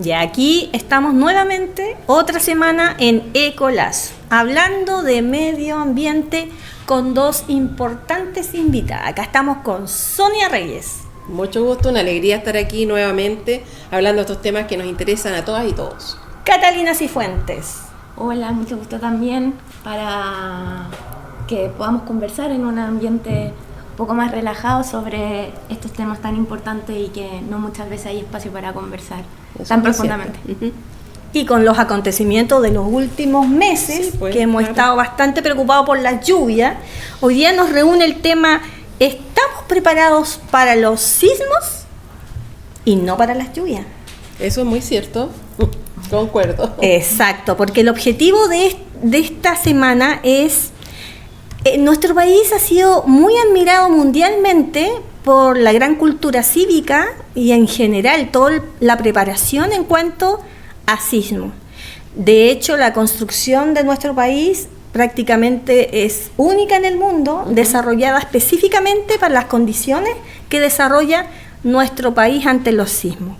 Y aquí estamos nuevamente, otra semana en Ecolaz, hablando de medio ambiente con dos importantes invitadas. Acá estamos con Sonia Reyes. Mucho gusto, una alegría estar aquí nuevamente hablando de estos temas que nos interesan a todas y todos. Catalina Cifuentes. Hola, mucho gusto también para que podamos conversar en un ambiente un poco más relajado sobre estos temas tan importantes y que no muchas veces hay espacio para conversar tan profundamente. Y con los acontecimientos de los últimos meses, sí, pues, que hemos estado bastante preocupados por las lluvias, hoy día nos reúne el tema: ¿estamos preparados para los sismos y no para las lluvias? Eso es muy cierto, concuerdo. Exacto, porque el objetivo de esta semana es... nuestro país ha sido muy admirado mundialmente por la gran cultura cívica y en general toda la preparación en cuanto a sismos. De hecho, la construcción de nuestro país prácticamente es única en el mundo, desarrollada específicamente para las condiciones que desarrolla nuestro país ante los sismos.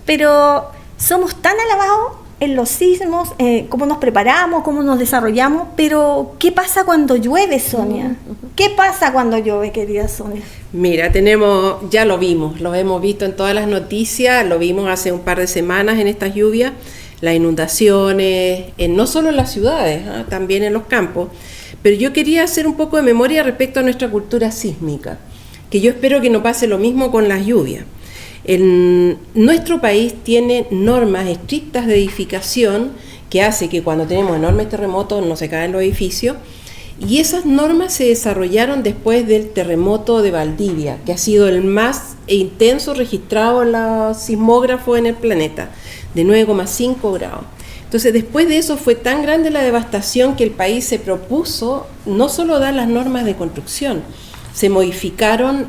Pero somos tan alabados en los sismos, cómo nos preparamos, cómo nos desarrollamos, pero ¿qué pasa cuando llueve, Sonia? ¿Qué pasa cuando llueve, querida Sonia? Mira, ya lo hemos visto en todas las noticias, lo vimos hace un par de semanas en estas lluvias, las inundaciones, no solo en las ciudades, también en los campos, pero yo quería hacer un poco de memoria respecto a nuestra cultura sísmica, que yo espero que no pase lo mismo con las lluvias. Nuestro país tiene normas estrictas de edificación que hace que cuando tenemos enormes terremotos no se caen los edificios, y esas normas se desarrollaron después del terremoto de Valdivia, que ha sido el más intenso registrado en los sismógrafos en el planeta, de 9,5 grados. Entonces, después de eso fue tan grande la devastación que el país se propuso no solo dar las normas de construcción, se modificaron,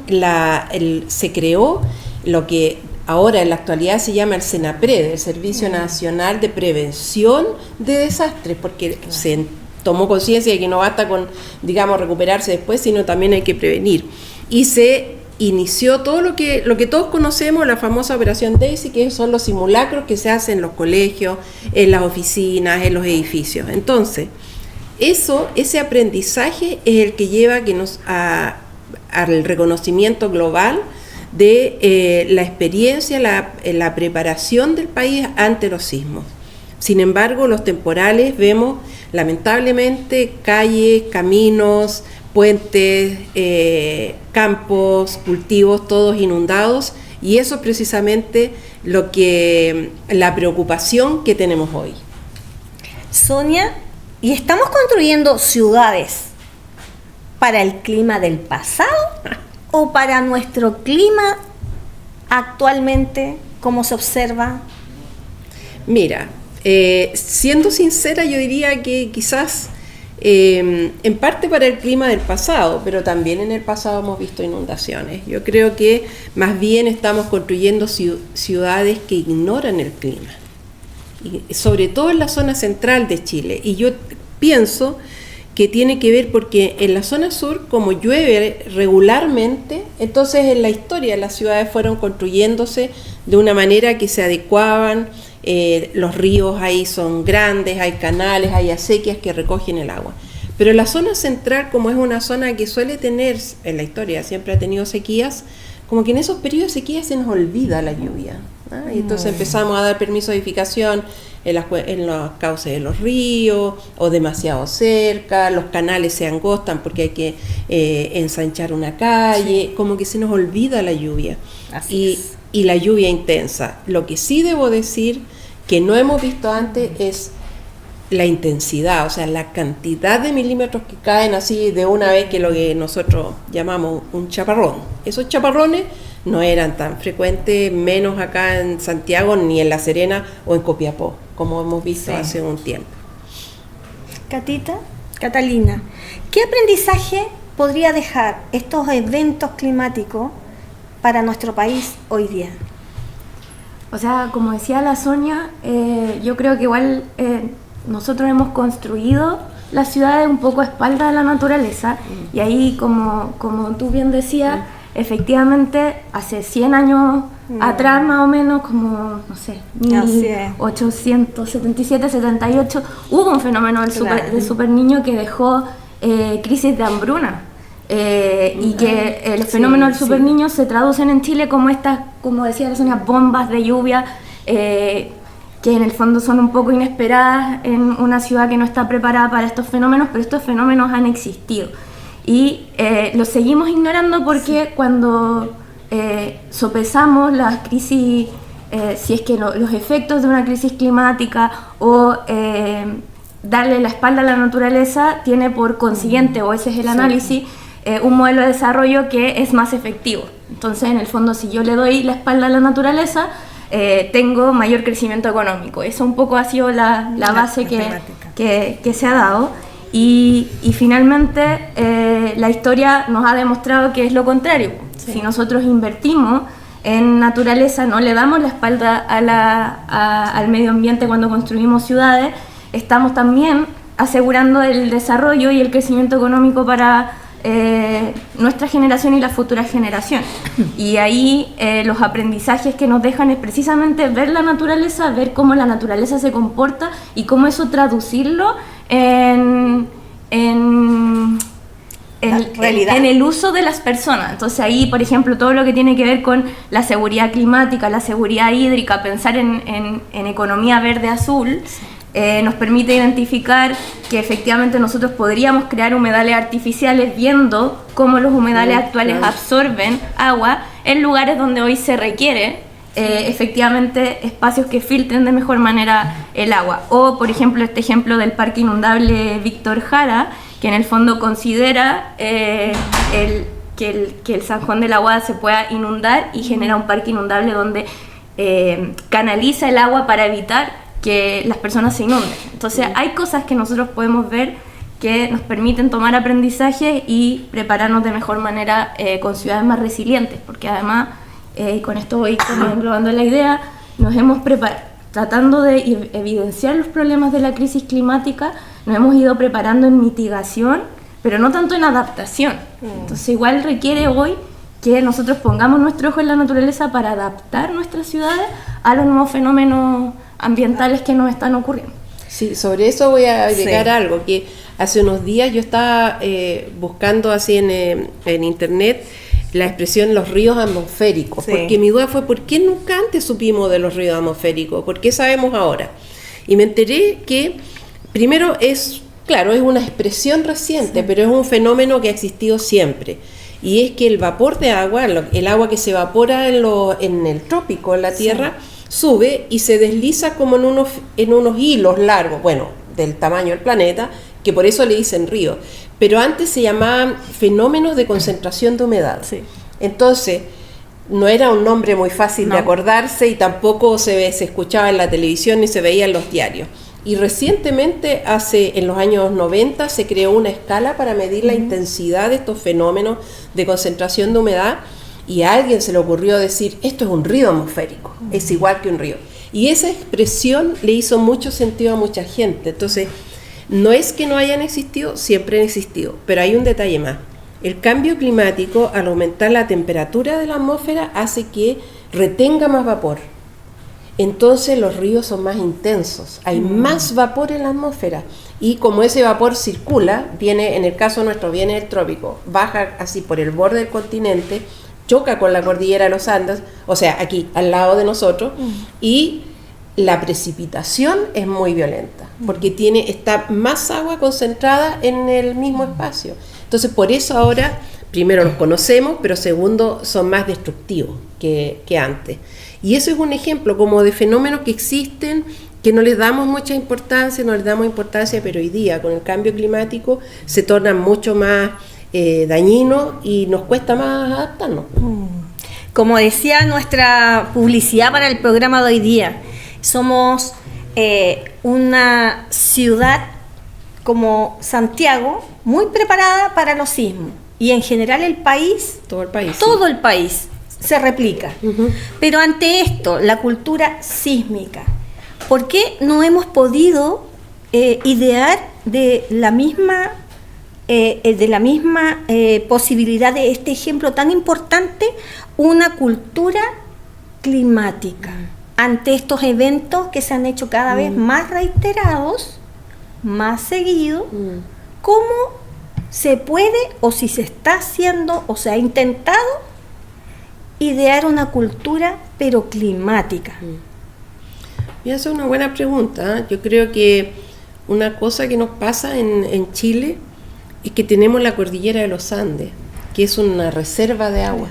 se creó lo que ahora en la actualidad se llama el SENAPRED, el Servicio Nacional de Prevención de Desastres, porque se tomó conciencia de que no basta con, recuperarse después, sino también hay que prevenir. Y se inició todo lo que todos conocemos, la famosa Operación Daisy, que son los simulacros que se hacen en los colegios, en las oficinas, en los edificios. Entonces, ese aprendizaje es el que lleva al reconocimiento global de la experiencia, la preparación del país ante los sismos. Sin embargo, los temporales vemos lamentablemente calles, caminos, puentes, campos, cultivos, todos inundados, y eso es precisamente la preocupación que tenemos hoy. Sonia, ¿y estamos construyendo ciudades para el clima del pasado o para nuestro clima actualmente, como se observa? Mira, siendo sincera, yo diría que quizás en parte para el clima del pasado, pero también en el pasado hemos visto inundaciones. Yo creo que más bien estamos construyendo ciudades que ignoran el clima, y sobre todo en la zona central de Chile. Y yo pienso que tiene que ver porque en la zona sur, como llueve regularmente, entonces en la historia las ciudades fueron construyéndose de una manera que se adecuaban, los ríos ahí son grandes, hay canales, hay acequias que recogen el agua. Pero la zona central, como es una zona que suele tener, en la historia siempre ha tenido sequías, como que en esos periodos de sequía se nos olvida la lluvia, ¿no? Y entonces empezamos a dar permiso de edificación en los cauces de los ríos o demasiado cerca, los canales se angostan porque hay que ensanchar una calle, como que se nos olvida la lluvia y la lluvia intensa. Lo que sí debo decir que no hemos visto antes es la intensidad, o sea, la cantidad de milímetros que caen así de una vez, que lo que nosotros llamamos un chaparrón. Esos chaparrones no eran tan frecuentes, menos acá en Santiago, ni en La Serena o en Copiapó, como hemos visto hace un tiempo. Catalina, ¿qué aprendizaje podría dejar estos eventos climáticos para nuestro país hoy día? O sea, como decía la Sonia, yo creo que igual nosotros hemos construido las ciudades un poco a espalda de la naturaleza, y ahí, como tú bien decías, efectivamente hace 100 años atrás más o menos, como, no sé, 1877, 78, hubo un fenómeno del super niño que dejó crisis de hambruna. Y que los fenómenos del super niño se traducen en Chile como estas, como decía la Sonia, bombas de lluvia, que en el fondo son un poco inesperadas en una ciudad que no está preparada para estos fenómenos, pero estos fenómenos han existido. Y los seguimos ignorando porque cuando sopesamos las crisis, si es que los efectos de una crisis climática o darle la espalda a la naturaleza tiene por consiguiente, o ese es el análisis, un modelo de desarrollo que es más efectivo. Entonces, en el fondo, si yo le doy la espalda a la naturaleza, tengo mayor crecimiento económico. Eso un poco ha sido la base que se ha dado. Y finalmente, la historia nos ha demostrado que es lo contrario. Sí. Si nosotros invertimos en naturaleza, no le damos la espalda al medio ambiente cuando construimos ciudades, estamos también asegurando el desarrollo y el crecimiento económico para nuestra generación y las futuras generaciones. Y ahí los aprendizajes que nos dejan es precisamente ver la naturaleza, ver cómo la naturaleza se comporta y cómo eso traducirlo en el uso de las personas. Entonces ahí, por ejemplo, todo lo que tiene que ver con la seguridad climática, la seguridad hídrica, pensar en economía verde-azul, nos permite identificar que efectivamente nosotros podríamos crear humedales artificiales viendo cómo los humedales actuales absorben agua en lugares donde hoy se requiere efectivamente espacios que filtren de mejor manera el agua. O, por ejemplo, este ejemplo del parque inundable Víctor Jara, que en el fondo considera que el San Juan de la Guada se pueda inundar y genera un parque inundable donde canaliza el agua para evitar que las personas se inunden. Entonces hay cosas que nosotros podemos ver que nos permiten tomar aprendizaje y prepararnos de mejor manera con ciudades más resilientes, porque además, y con esto voy englobando la idea, nos hemos preparado, tratando de evidenciar los problemas de la crisis climática, nos hemos ido preparando en mitigación, pero no tanto en adaptación. Entonces igual requiere hoy que nosotros pongamos nuestro ojo en la naturaleza para adaptar nuestras ciudades a los nuevos fenómenos ambientales que nos están ocurriendo. Sí, sobre eso voy a agregar algo, que hace unos días yo estaba buscando así en internet la expresión los ríos atmosféricos, porque mi duda fue ¿por qué nunca antes supimos de los ríos atmosféricos? ¿Por qué sabemos ahora? Y me enteré que primero es una expresión reciente, pero es un fenómeno que ha existido siempre. Y es que el vapor de agua, el agua que se evapora en el trópico, en la Tierra, sube y se desliza como en unos hilos largos, del tamaño del planeta, que por eso le dicen ríos. Pero antes se llamaban fenómenos de concentración de humedad. Sí. Entonces, no era un nombre muy fácil de acordarse y tampoco se escuchaba en la televisión ni se veía en los diarios. Y recientemente, en los años 90, se creó una escala para medir la intensidad de estos fenómenos de concentración de humedad, y a alguien se le ocurrió decir, esto es un río atmosférico, es igual que un río. Y esa expresión le hizo mucho sentido a mucha gente. Entonces, no es que no hayan existido, siempre han existido, pero hay un detalle más. El cambio climático, al aumentar la temperatura de la atmósfera, hace que retenga más vapor. Entonces los ríos son más intensos, hay más vapor en la atmósfera, y como ese vapor circula, en el caso nuestro viene del trópico, baja así por el borde del continente, choca con la cordillera de los Andes, o sea, aquí al lado de nosotros, y la precipitación es muy violenta, porque está más agua concentrada en el mismo espacio. Entonces por eso ahora, primero los conocemos, pero segundo, son más destructivos que antes. Y eso es un ejemplo como de fenómenos que existen, que no les damos mucha importancia, pero hoy día con el cambio climático se tornan mucho más dañinos y nos cuesta más adaptarnos. Como decía nuestra publicidad para el programa de hoy día, somos una ciudad como Santiago muy preparada para los sismos, y en general todo el país se replica. Pero ante esto, la cultura sísmica, ¿por qué no hemos podido idear de la misma posibilidad de este ejemplo tan importante, una cultura climática ante estos eventos que se han hecho cada vez más reiterados, más seguidos? ¿Cómo se puede, o si se está haciendo, o se ha intentado idear una cultura pero climática? Y esa es una buena pregunta. Yo creo que una cosa que nos pasa en Chile es que tenemos la cordillera de los Andes, que es una reserva de agua.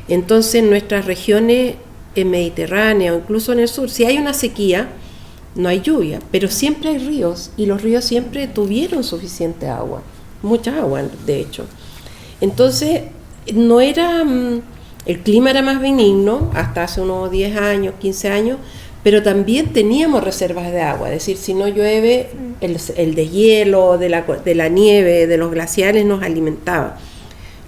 Entonces, en nuestras regiones mediterráneas o incluso en el sur, si hay una sequía, no hay lluvia, pero siempre hay ríos, y los ríos siempre tuvieron suficiente agua, mucha agua, de hecho. Entonces, no era... el clima era más benigno hasta hace unos 10 años, 15 años, pero también teníamos reservas de agua. Es decir, si no llueve, el deshielo de la nieve, de los glaciares nos alimentaba.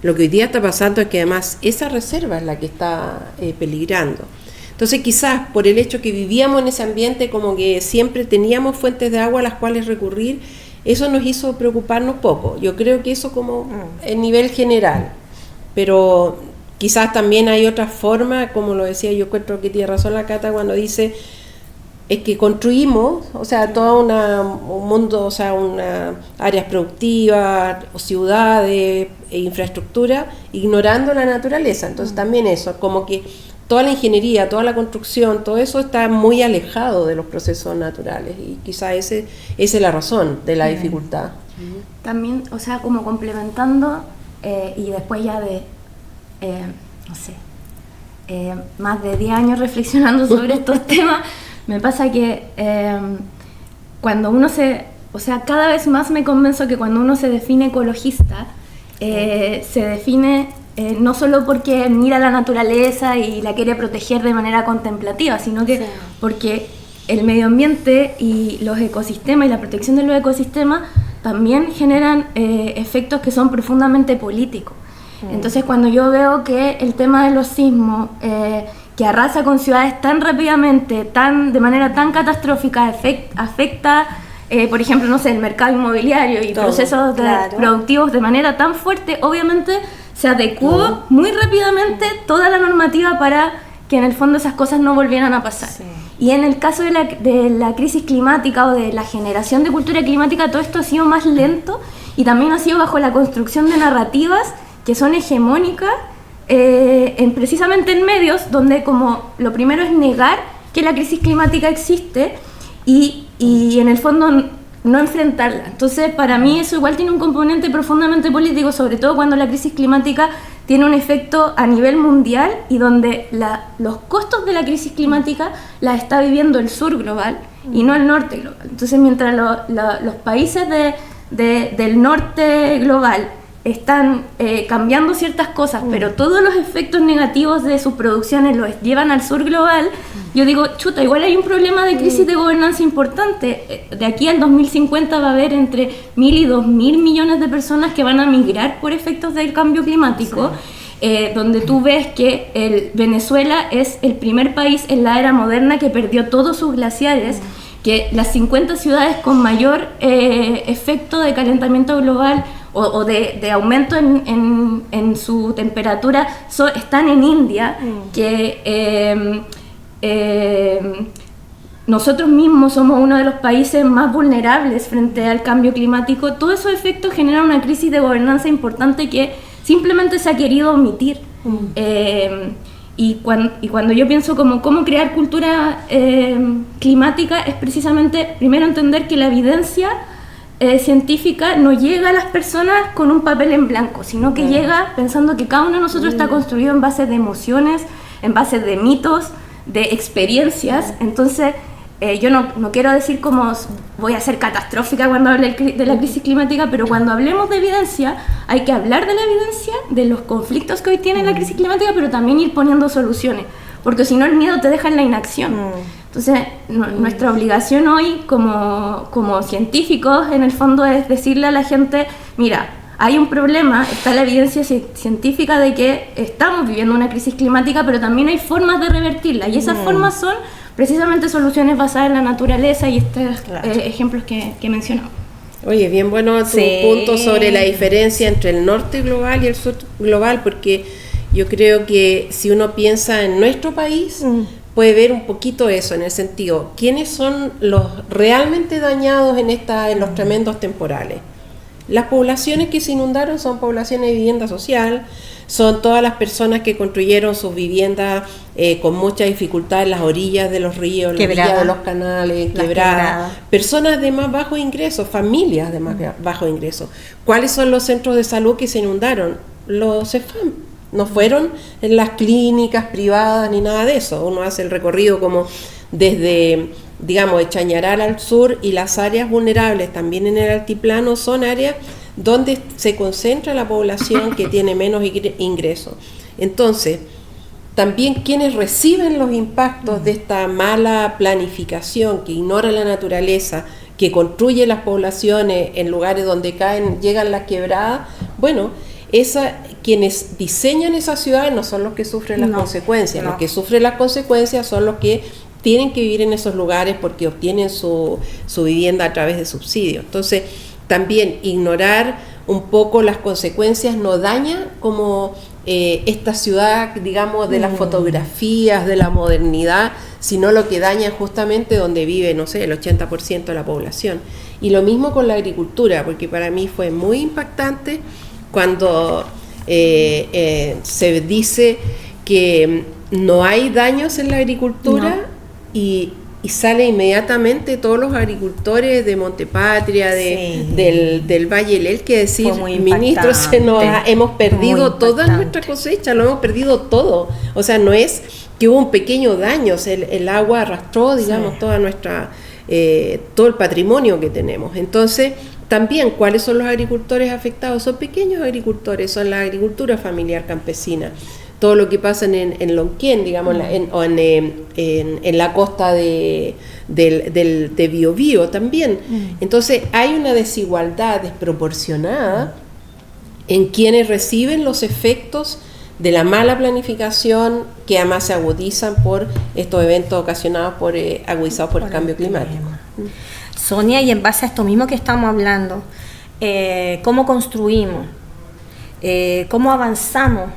Lo que hoy día está pasando es que además esa reserva es la que está peligrando. Entonces, quizás por el hecho que vivíamos en ese ambiente, como que siempre teníamos fuentes de agua a las cuales recurrir, eso nos hizo preocuparnos poco. Yo creo que eso como en nivel general, pero quizás también hay otras formas, como lo decía, yo encuentro que tiene razón la Cata cuando dice es que construimos, o sea, todo un mundo, o sea, áreas productivas, o ciudades, e infraestructura, ignorando la naturaleza. Entonces también eso, como que toda la ingeniería, toda la construcción, todo eso está muy alejado de los procesos naturales, y quizás esa es la razón de la dificultad. También, o sea, como complementando, y después ya de no sé, más de 10 años reflexionando sobre estos temas, me pasa que cuando uno o sea, cada vez más me convenzo que cuando uno se define ecologista, se define no solo porque mira la naturaleza y la quiere proteger de manera contemplativa, sino que porque el medio ambiente y los ecosistemas y la protección de los ecosistemas también generan efectos que son profundamente políticos. Entonces, cuando yo veo que el tema de los sismos, que arrasa con ciudades tan rápidamente, de manera tan catastrófica, afecta, por ejemplo, no sé, el mercado inmobiliario y procesos productivos de manera tan fuerte, obviamente se adecuó muy rápidamente toda la normativa para que en el fondo esas cosas no volvieran a pasar. Y en el caso de la crisis climática o de la generación de cultura climática, todo esto ha sido más lento y también ha sido bajo la construcción de narrativas que son hegemónicas, precisamente en medios donde como lo primero es negar que la crisis climática existe y en el fondo no enfrentarla. Entonces, para mí eso igual tiene un componente profundamente político, sobre todo cuando la crisis climática tiene un efecto a nivel mundial y donde los costos de la crisis climática la está viviendo el sur global y no el norte global. Entonces, mientras los países del norte global están cambiando ciertas cosas, pero todos los efectos negativos de sus producciones los llevan al sur global, yo digo, chuta, igual hay un problema de crisis de gobernanza importante. De aquí al 2050 va a haber entre 1.000 y 2.000 millones de personas que van a migrar por efectos del cambio climático, donde tú ves que Venezuela es el primer país en la era moderna que perdió todos sus glaciares, que las 50 ciudades con mayor efecto de calentamiento global o de aumento en su temperatura están en India, que nosotros mismos somos uno de los países más vulnerables frente al cambio climático. Todos esos efectos generan una crisis de gobernanza importante que simplemente se ha querido omitir. Y cuando yo pienso cómo crear cultura climática, es precisamente primero entender que la evidencia científica no llega a las personas con un papel en blanco, sino que llega pensando que cada uno de nosotros está construido en base de emociones, en base de mitos, de experiencias. Entonces, yo no quiero decir como voy a ser catastrófica cuando hable de la crisis climática, pero cuando hablemos de evidencia, hay que hablar de la evidencia, de los conflictos que hoy tiene la crisis climática, pero también ir poniendo soluciones, porque si no el miedo te deja en la inacción. Entonces, nuestra obligación hoy como científicos, en el fondo, es decirle a la gente, mira, hay un problema, está la evidencia científica de que estamos viviendo una crisis climática, pero también hay formas de revertirla, y esas formas son precisamente soluciones basadas en la naturaleza y estos ejemplos que mencionamos. Oye, bien bueno tu punto sobre la diferencia entre el norte global y el sur global, porque Yo creo que si uno piensa en nuestro país, puede ver un poquito eso, en el sentido, ¿quiénes son los realmente dañados en los tremendos temporales? Las poblaciones que se inundaron son poblaciones de vivienda social, son todas las personas que construyeron sus viviendas con mucha dificultad en las orillas de los ríos, en las orillas de los canales, quebradas. Personas de más bajo ingreso, familias de más bajo ingreso. ¿Cuáles son los centros de salud que se inundaron? Los CEFAM. No fueron en las clínicas privadas ni nada de eso. Uno hace el recorrido como desde, digamos, de Chañaral al sur, y las áreas vulnerables también en el altiplano son áreas donde se concentra la población que tiene menos ingresos. Entonces, también quienes reciben los impactos de esta mala planificación que ignora la naturaleza, que construye las poblaciones en lugares donde llegan las quebradas, bueno, quienes diseñan esas ciudades no son los que sufren las consecuencias. Los que sufren las consecuencias son los que tienen que vivir en esos lugares porque obtienen su vivienda a través de subsidios. Entonces, también ignorar un poco las consecuencias no daña como esta ciudad, digamos, de las fotografías, de la modernidad, sino lo que daña justamente donde vive, no sé, el 80% de la población. Y lo mismo con la agricultura, porque para mí fue muy impactante cuando se dice que no hay daños en la agricultura y sale inmediatamente todos los agricultores de Montepatria, del Valle del Elqui, decir, ministro, hemos perdido toda nuestra cosecha, lo hemos perdido todo. O sea, no es que hubo un pequeño daño, o sea, el agua arrastró, digamos, toda nuestra todo el patrimonio que tenemos. Entonces, también, ¿cuáles son los agricultores afectados? Son pequeños agricultores, son la agricultura familiar campesina. Todo lo que pasa en Lonquén, digamos, en la costa de Biobío también. Entonces, hay una desigualdad desproporcionada en quienes reciben los efectos de la mala planificación, que además se agudizan por estos eventos ocasionados agudizados por el cambio climático. Sonia, y en base a esto mismo que estamos hablando, ¿cómo construimos? ¿Cómo avanzamos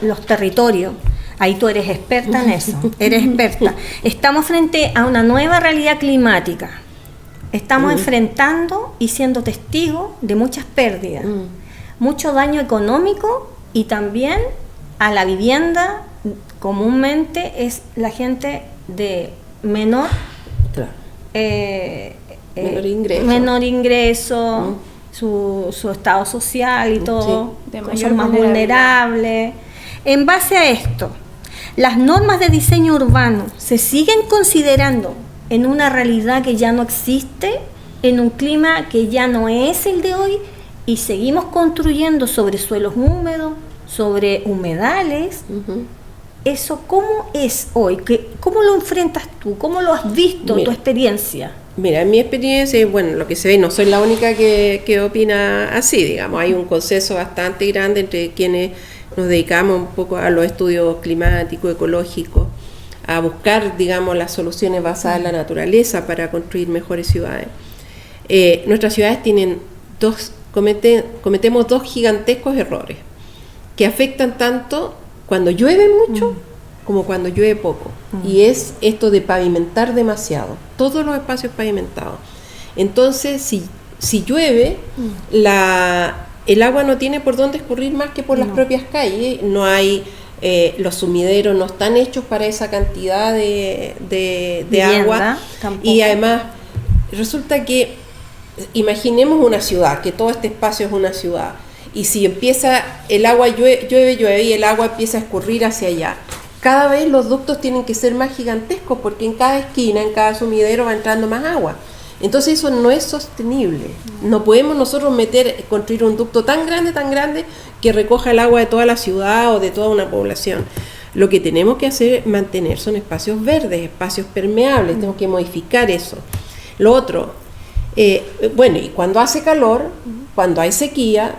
los territorios? Ahí tú eres experta en eso, eres experta. Estamos frente a una nueva realidad climática. Estamos enfrentando y siendo testigos de muchas pérdidas, mucho daño económico, y también a la vivienda. Comúnmente es la gente de menor ingreso, su estado social y todo, son más vulnerables. En base a esto, las normas de diseño urbano se siguen considerando en una realidad que ya no existe, en un clima que ya no es el de hoy, y seguimos construyendo sobre suelos húmedos, sobre humedales. ¿Eso cómo es hoy? ¿Cómo lo enfrentas tú? ¿Cómo lo has visto en tu experiencia? Mira, en mi experiencia, bueno, lo que se ve, no soy la única que opina así, digamos. Hay un consenso bastante grande entre quienes nos dedicamos un poco a los estudios climáticos, ecológicos, a buscar, digamos, las soluciones basadas en la naturaleza para construir mejores ciudades. Nuestras ciudades cometemos dos gigantescos errores que afectan tanto cuando llueve mucho como cuando llueve poco, y es esto de pavimentar demasiado, todos los espacios pavimentados. Entonces, si llueve, el agua no tiene por dónde escurrir más que por las propias calles, no hay, los sumideros no están hechos para esa cantidad de agua, tampoco. Y además resulta que, imaginemos una ciudad, que todo este espacio es una ciudad, y si empieza el agua, llueve y el agua empieza a escurrir hacia allá, cada vez los ductos tienen que ser más gigantescos, porque en cada esquina, en cada sumidero va entrando más agua. Entonces eso no es sostenible. No podemos nosotros construir un ducto tan grande que recoja el agua de toda la ciudad o de toda una población. Lo que tenemos que hacer es mantener son espacios verdes, espacios permeables, tenemos que modificar eso. Lo otro, bueno, y cuando hace calor, cuando hay sequía,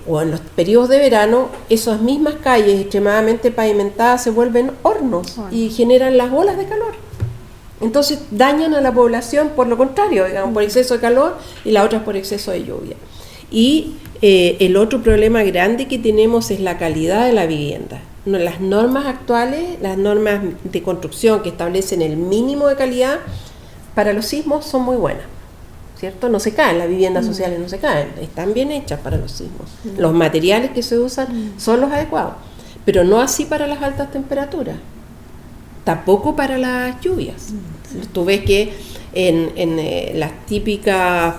o en los periodos de verano, esas mismas calles extremadamente pavimentadas se vuelven hornos y generan las olas de calor. Entonces dañan a la población por lo contrario, digamos, por exceso de calor, y la otra por exceso de lluvia. Y el otro problema grande que tenemos es la calidad de la vivienda. Las normas actuales, las normas de construcción que establecen el mínimo de calidad para los sismos son muy buenas, ¿cierto? No se caen, las viviendas sociales no se caen, están bien hechas para los sismos. Los materiales que se usan son los adecuados, pero no así para las altas temperaturas, tampoco para las lluvias. Tú ves que en las típicas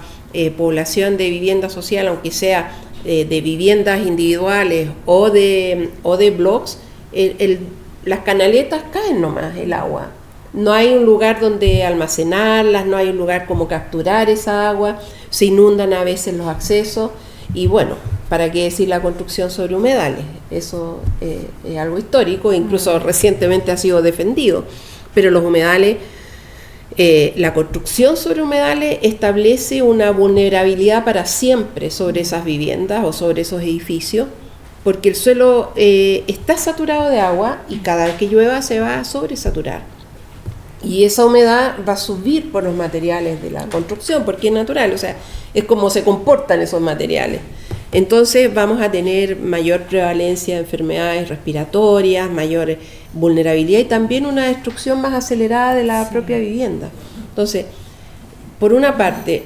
población de vivienda social, aunque sea de viviendas individuales o de blogs, las canaletas caen nomás el agua. No hay un lugar donde almacenarlas, no hay un lugar como capturar esa agua, se inundan a veces los accesos y bueno, ¿para qué decir la construcción sobre humedales? Eso es algo histórico, incluso recientemente ha sido defendido, pero los humedales, la construcción sobre humedales establece una vulnerabilidad para siempre sobre esas viviendas o sobre esos edificios, porque el suelo está saturado de agua y cada vez que llueva se va a sobresaturar. Y esa humedad va a subir por los materiales de la construcción, porque es natural, o sea, es como se comportan esos materiales. Entonces vamos a tener mayor prevalencia de enfermedades respiratorias, mayor vulnerabilidad y también una destrucción más acelerada de la propia vivienda. Entonces, por una parte,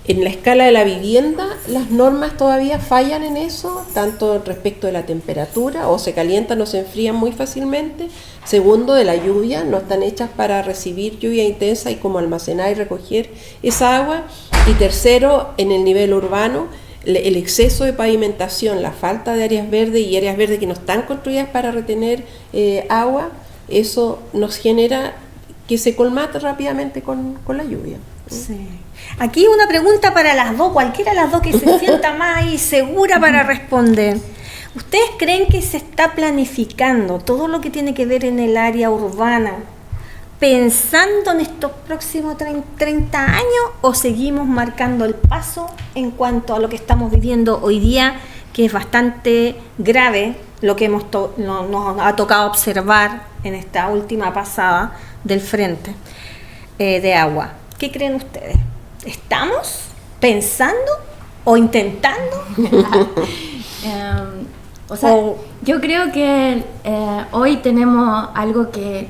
en la escala de la vivienda, las normas todavía fallan en eso, tanto respecto de la temperatura, o se calientan o se enfrían muy fácilmente. Segundo, de la lluvia, no están hechas para recibir lluvia intensa y como almacenar y recoger esa agua. Y tercero, en el nivel urbano, el exceso de pavimentación, la falta de áreas verdes y áreas verdes que no están construidas para retener agua, eso nos genera que se colmate rápidamente con la lluvia. Sí. Aquí una pregunta para las dos, cualquiera de las dos que se sienta más ahí segura para responder. ¿Ustedes creen que se está planificando todo lo que tiene que ver en el área urbana pensando en estos próximos 30 años o seguimos marcando el paso en cuanto a lo que estamos viviendo hoy día, que es bastante grave lo que nos ha tocado observar en esta última pasada del frente de agua? ¿Qué creen ustedes? ¿Estamos pensando o intentando? Yo creo que hoy tenemos algo que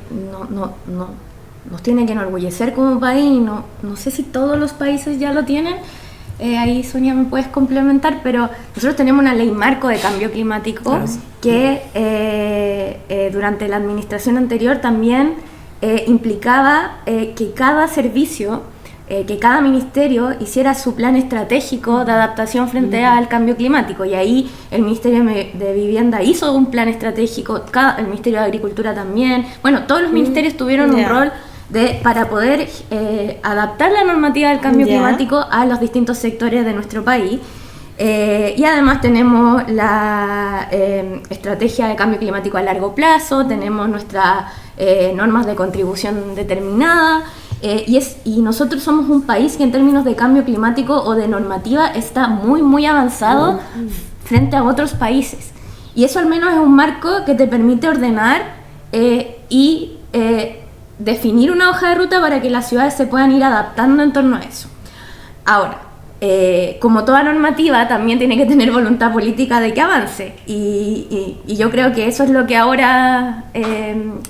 nos tiene que enorgullecer como país. No sé si todos los países ya lo tienen. Ahí, Sonia, me puedes complementar, pero nosotros tenemos una ley marco de cambio climático que durante la administración anterior también implicaba que cada servicio, que cada ministerio hiciera su plan estratégico de adaptación frente al cambio climático, y ahí el Ministerio de Vivienda hizo un plan estratégico, el Ministerio de Agricultura también, bueno, todos los ministerios tuvieron un rol para poder adaptar la normativa del cambio climático a los distintos sectores de nuestro país. Y además tenemos la estrategia de cambio climático a largo plazo, tenemos nuestras normas de contribución determinada, y nosotros somos un país que en términos de cambio climático o de normativa está muy, muy avanzado frente a otros países. Y eso al menos es un marco que te permite ordenar y definir una hoja de ruta para que las ciudades se puedan ir adaptando en torno a eso. Ahora, como toda normativa, también tiene que tener voluntad política de que avance. Y yo creo que eso es lo que ahora,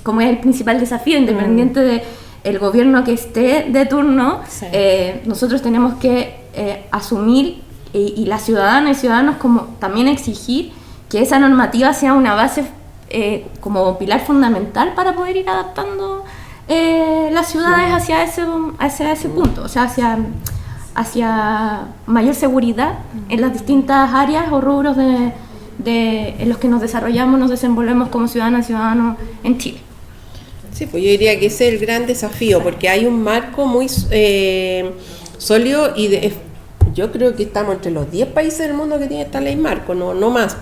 como es el principal desafío, independiente del gobierno que esté de turno, nosotros tenemos que asumir, y las ciudadanas y ciudadanos como también exigir que esa normativa sea una base como pilar fundamental para poder ir adaptando las ciudades hacia ese punto, o sea, hacia mayor seguridad en las distintas áreas o rubros en los que nos desarrollamos, nos desenvolvemos como ciudadanas y ciudadanos en Chile. Sí, pues yo diría que ese es el gran desafío, porque hay un marco muy sólido y yo creo que estamos entre los 10 países del mundo que tiene esta ley marco, no más,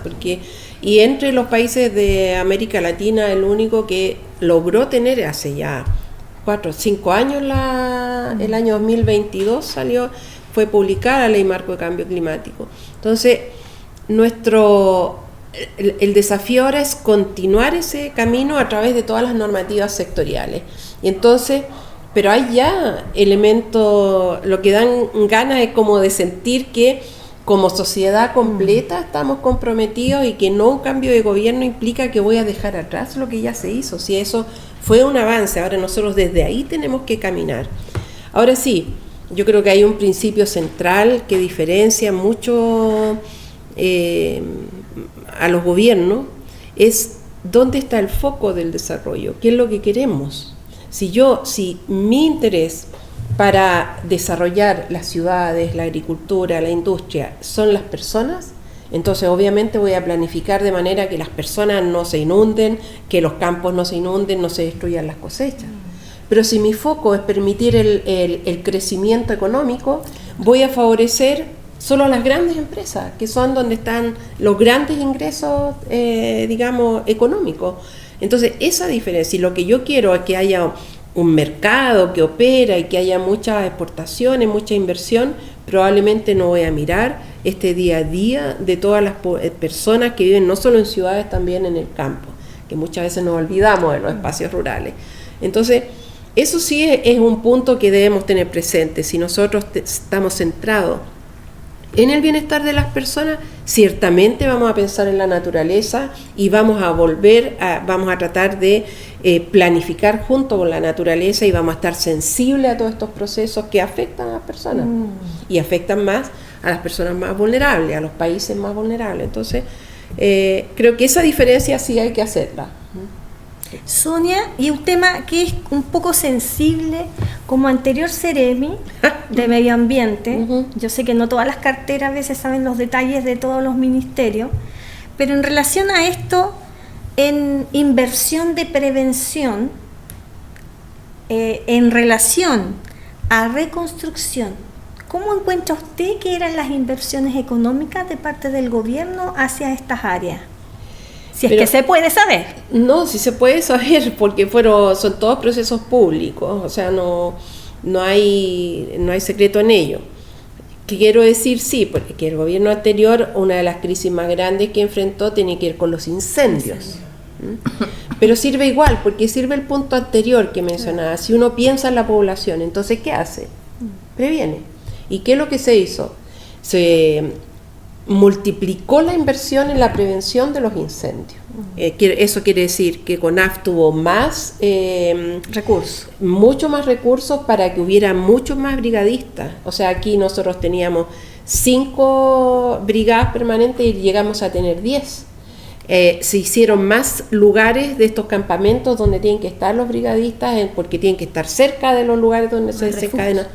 y entre los países de América Latina el único que logró tener hace ya 4 o 5 años, el año 2022 fue publicada la ley marco de cambio climático. Entonces, el desafío ahora es continuar ese camino a través de todas las normativas sectoriales. Y entonces, pero hay ya elementos, lo que dan ganas es como de sentir que como sociedad completa estamos comprometidos y que no un cambio de gobierno implica que voy a dejar atrás lo que ya se hizo. Si eso fue un avance, ahora nosotros desde ahí tenemos que caminar. Ahora sí, yo creo que hay un principio central que diferencia mucho a los gobiernos, es dónde está el foco del desarrollo, qué es lo que queremos. Si mi interés para desarrollar las ciudades, la agricultura, la industria, son las personas, entonces obviamente voy a planificar de manera que las personas no se inunden, que los campos no se inunden, no se destruyan las cosechas. Pero si mi foco es permitir el crecimiento económico, voy a favorecer solo a las grandes empresas, que son donde están los grandes ingresos, económicos. Entonces esa diferencia, y lo que yo quiero es que haya un mercado que opera y que haya muchas exportaciones, mucha inversión, probablemente no voy a mirar este día a día de todas las personas que viven no solo en ciudades, también en el campo, que muchas veces nos olvidamos de los espacios rurales. Entonces, eso sí es un punto que debemos tener presente. Si nosotros estamos centrados en el bienestar de las personas, ciertamente vamos a pensar en la naturaleza y vamos a tratar de planificar junto con la naturaleza y vamos a estar sensibles a todos estos procesos que afectan a las personas y afectan más a las personas más vulnerables, a los países más vulnerables. Entonces, creo que esa diferencia sí hay que hacerla. Sonia, y un tema que es un poco sensible, como anterior Seremi de Medio Ambiente, yo sé que no todas las carteras a veces saben los detalles de todos los ministerios, pero en relación a esto, en inversión de prevención, en relación a reconstrucción, ¿cómo encuentra usted que eran las inversiones económicas de parte del gobierno hacia estas áreas? Si es que se puede saber. No, sí se puede saber, porque son todos procesos públicos, o sea, no hay secreto en ello. Quiero decir, sí, porque el gobierno anterior, una de las crisis más grandes que enfrentó tiene que ver con los incendios. Pero sirve igual, porque sirve el punto anterior que mencionaba. Si uno piensa en la población, entonces, ¿qué hace? Previene. ¿Y qué es lo que se hizo? Se multiplicó la inversión en la prevención de los incendios. Eso quiere decir que CONAF tuvo más recursos, mucho más recursos para que hubiera muchos más brigadistas. O sea, aquí nosotros teníamos 5 brigadas permanentes y llegamos a tener 10. Se hicieron más lugares de estos campamentos donde tienen que estar los brigadistas, porque tienen que estar cerca de los lugares donde se desencadena.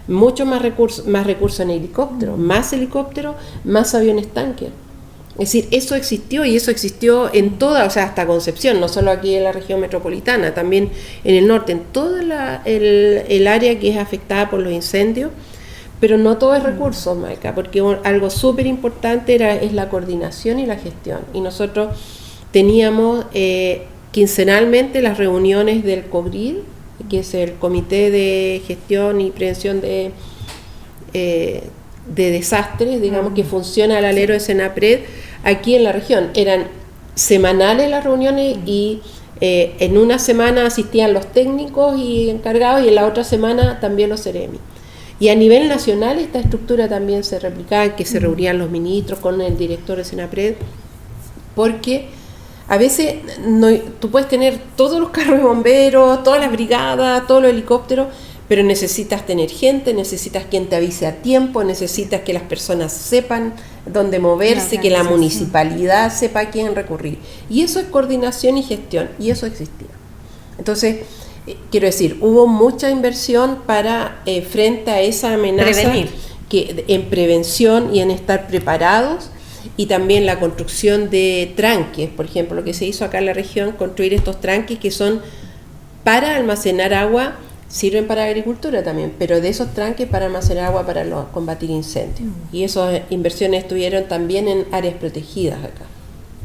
Mucho más recursos en helicópteros, más aviones tanques. Es decir, eso existió en toda, o sea, hasta Concepción, no solo aquí en la región metropolitana, también en el norte, en toda el área que es afectada por los incendios, pero no todo es recursos, Maica, porque algo súper importante es la coordinación y la gestión. Y nosotros teníamos quincenalmente las reuniones del COGRID, que es el Comité de Gestión y Prevención de Desastres, digamos, que funciona al alero de Senapred, aquí en la región. Eran semanales las reuniones y en una semana asistían los técnicos y encargados y en la otra semana también los Seremi. Y a nivel nacional esta estructura también se replicaba, que se reunían los ministros con el director de Senapred, porque a veces tú puedes tener todos los carros de bomberos, todas las brigadas, todos los helicópteros, pero necesitas tener gente, necesitas quien te avise a tiempo, necesitas que las personas sepan dónde moverse, que la municipalidad sepa a quién recurrir. Y eso es coordinación y gestión, y eso existía. Entonces, quiero decir, hubo mucha inversión para frente a esa amenaza, en prevención y en estar preparados. Y también la construcción de tranques, por ejemplo, lo que se hizo acá en la región, construir estos tranques que son para almacenar agua, sirven para agricultura también, pero de esos tranques para almacenar agua para combatir incendios. Y esas inversiones estuvieron también en áreas protegidas acá,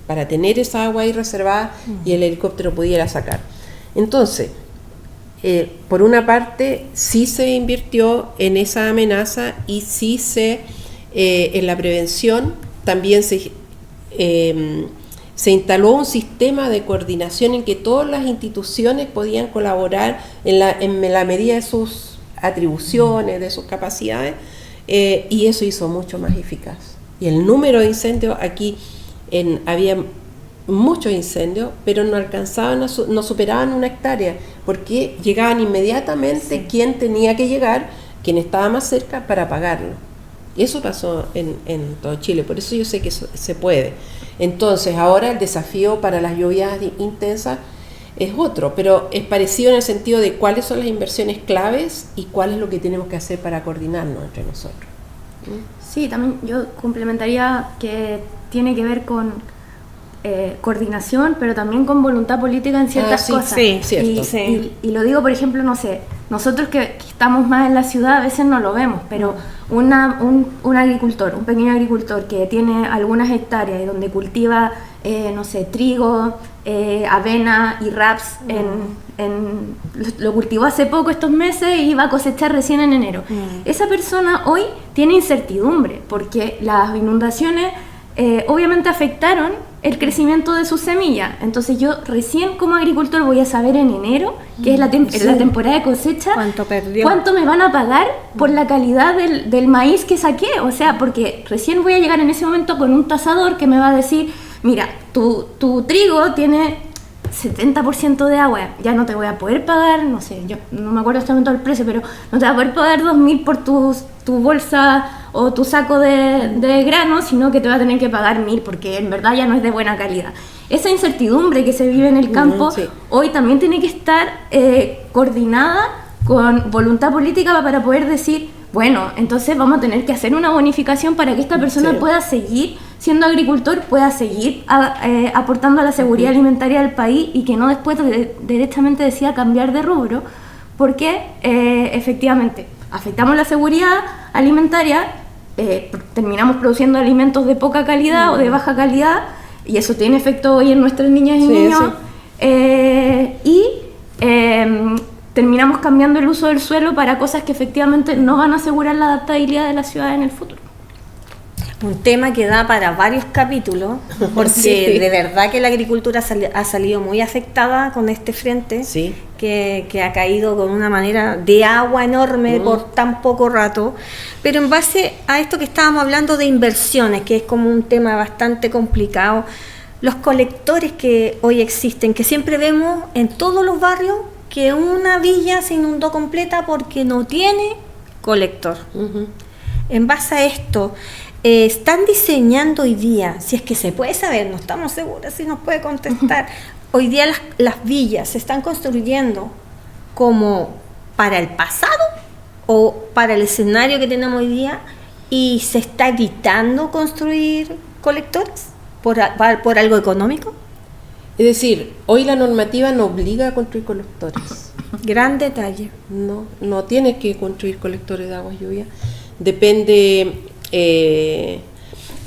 para tener esa agua ahí reservada y el helicóptero pudiera sacar. Entonces, por una parte, sí se invirtió en esa amenaza y sí en la prevención. También se instaló un sistema de coordinación en que todas las instituciones podían colaborar en la medida de sus atribuciones, de sus capacidades, y eso hizo mucho más eficaz. Y el número de incendios aquí, había muchos incendios, pero no alcanzaban, no superaban 1 hectárea, porque llegaban inmediatamente quien tenía que llegar, quien estaba más cerca para apagarlo. Y eso pasó en todo Chile, por eso yo sé que eso se puede. Entonces ahora el desafío para las lluvias intensas es otro, pero es parecido en el sentido de cuáles son las inversiones claves y cuál es lo que tenemos que hacer para coordinarnos entre nosotros. Sí, también yo complementaría que tiene que ver con coordinación, pero también con voluntad política en ciertas cosas. Sí, cierto. Y lo digo, por ejemplo, no sé, nosotros que estamos más en la ciudad a veces no lo vemos, pero un agricultor, un pequeño agricultor que tiene algunas hectáreas y donde cultiva, no sé, trigo, avena y raps, lo cultivó hace poco estos meses y va a cosechar recién en enero. Esa persona hoy tiene incertidumbre porque las inundaciones obviamente afectaron el crecimiento de su semilla. Entonces yo recién como agricultor voy a saber en enero, que es la temporada de cosecha, cuánto me van a pagar por la calidad del maíz que saqué. O sea, porque recién voy a llegar en ese momento con un tasador que me va a decir, mira, tu trigo tiene 70% de agua, ya no te voy a poder pagar, no sé, yo no me acuerdo exactamente el precio, pero no te voy a poder pagar 2.000 por tu bolsa o tu saco de grano, sino que te voy a tener que pagar 1.000 porque en verdad ya no es de buena calidad. Esa incertidumbre que se vive en el campo hoy también tiene que estar coordinada con voluntad política para poder decir, bueno, entonces vamos a tener que hacer una bonificación para que esta persona pueda seguir siendo agricultor, pueda seguir aportando a la seguridad alimentaria del país y que no después directamente decida cambiar de rubro, porque efectivamente afectamos la seguridad alimentaria, terminamos produciendo alimentos de poca calidad o de baja calidad, y eso tiene efecto hoy en nuestras niñas y niños, terminamos cambiando el uso del suelo para cosas que efectivamente no van a asegurar la adaptabilidad de la ciudad en el futuro. Un tema que da para varios capítulos, porque de verdad que la agricultura ha salido muy afectada con este frente, que ha caído con una manera de agua enorme por tan poco rato. Pero en base a esto que estábamos hablando de inversiones, que es como un tema bastante complicado, los colectores que hoy existen, que siempre vemos en todos los barrios, que una villa se inundó completa porque no tiene colector. En base a esto, están diseñando hoy día, si es que se puede saber, no estamos seguras si nos puede contestar, hoy día las villas se están construyendo como para el pasado o para el escenario que tenemos hoy día, y se está evitando construir colectores por algo económico. Es decir, hoy la normativa no obliga a construir colectores. Gran detalle. No tienes que construir colectores de aguas lluvias. Depende,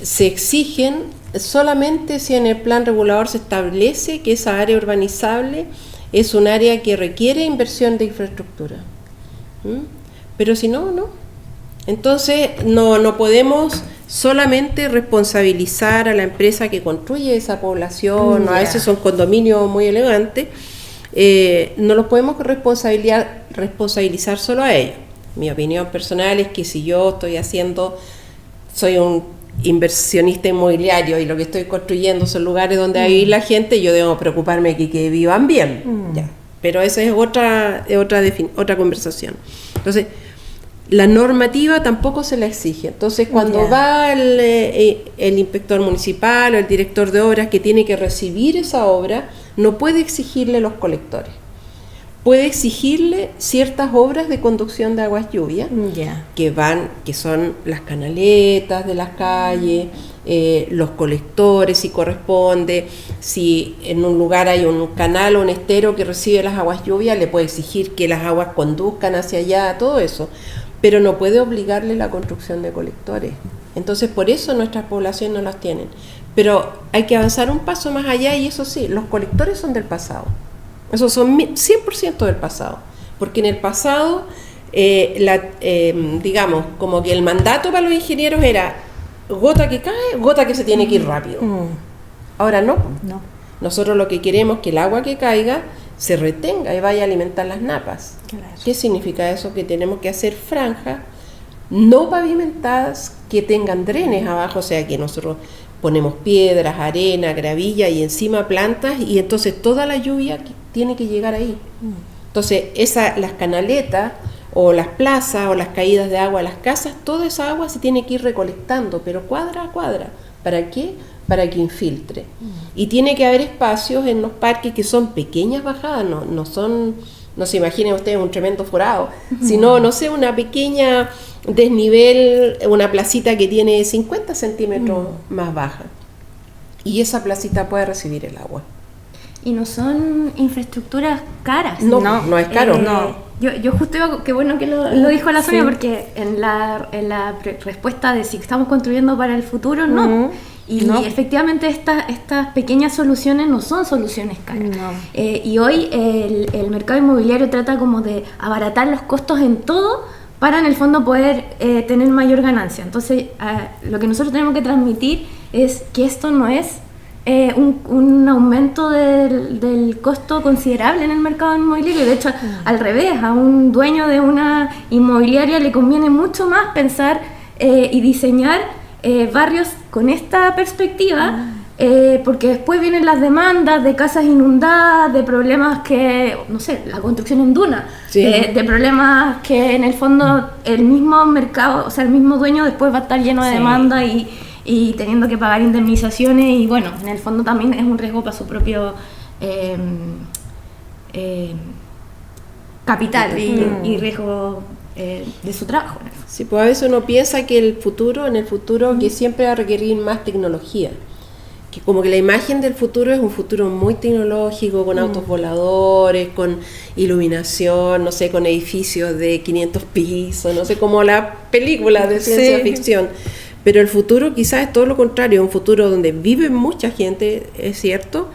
se exigen solamente si en el plan regulador se establece que esa área urbanizable es un área que requiere inversión de infraestructura. Pero si no, no. Entonces no podemos solamente responsabilizar a la empresa que construye esa población, a veces son condominios muy elegantes, no los podemos responsabilizar solo a ellos. Mi opinión personal es que si yo soy un inversionista inmobiliario y lo que estoy construyendo son lugares donde hay la gente, yo debo preocuparme de que vivan bien. Ya. Pero esa es otra conversación. Entonces, la normativa tampoco se la exige. Entonces, cuando va el inspector municipal o el director de obras que tiene que recibir esa obra, no puede exigirle los colectores. Puede exigirle ciertas obras de conducción de aguas lluvias, que son las canaletas de las calles, los colectores si corresponde. Si en un lugar hay un canal o un estero que recibe las aguas lluvias, le puede exigir que las aguas conduzcan hacia allá, todo eso. Pero no puede obligarle la construcción de colectores. Entonces, por eso nuestras poblaciones no las tienen. Pero hay que avanzar un paso más allá, y eso sí, los colectores son del pasado. Esos son 100% del pasado. Porque en el pasado, digamos, como que el mandato para los ingenieros era gota que cae, gota que se tiene que ir rápido. Ahora no. Nosotros lo que queremos es que el agua que caiga se retenga y vaya a alimentar las napas. Claro. ¿Qué significa eso? Que tenemos que hacer franjas no pavimentadas que tengan drenes abajo, o sea que nosotros ponemos piedras, arena, gravilla y encima plantas, y entonces toda la lluvia tiene que llegar ahí. Entonces las canaletas o las plazas o las caídas de agua a las casas, toda esa agua se tiene que ir recolectando, pero cuadra a cuadra. ¿Para qué? Para que infiltre. Y tiene que haber espacios en los parques que son pequeñas bajadas, no son, no se imaginen ustedes un tremendo forado, sino, no sé, una pequeña desnivel, una placita que tiene 50 centímetros más baja. Y esa placita puede recibir el agua. Y no son infraestructuras caras. No es caro. Yo justo iba, qué bueno que lo dijo la Sonia, porque en la respuesta de si estamos construyendo para el futuro, no. Y efectivamente estas pequeñas soluciones no son soluciones caras. Y hoy el mercado inmobiliario trata como de abaratar los costos en todo para en el fondo poder tener mayor ganancia. Entonces lo que nosotros tenemos que transmitir es que esto no es un aumento del costo considerable en el mercado inmobiliario. De hecho, al revés, a un dueño de una inmobiliaria le conviene mucho más pensar y diseñar barrios con esta perspectiva, porque después vienen las demandas de casas inundadas, de problemas que, no sé, la construcción en duna, de problemas que en el fondo el mismo mercado, o sea, el mismo dueño después va a estar lleno de demandas y teniendo que pagar indemnizaciones, y bueno, en el fondo también es un riesgo para su propio capital y riesgo de su trabajo. Sí, pues a veces uno piensa que en el futuro que siempre va a requerir más tecnología, que como que la imagen del futuro es un futuro muy tecnológico, con autos voladores, con iluminación, no sé, con edificios de 500 pisos, no sé, como las películas de ciencia ficción. Pero el futuro quizás es todo lo contrario, un futuro donde vive mucha gente, es cierto,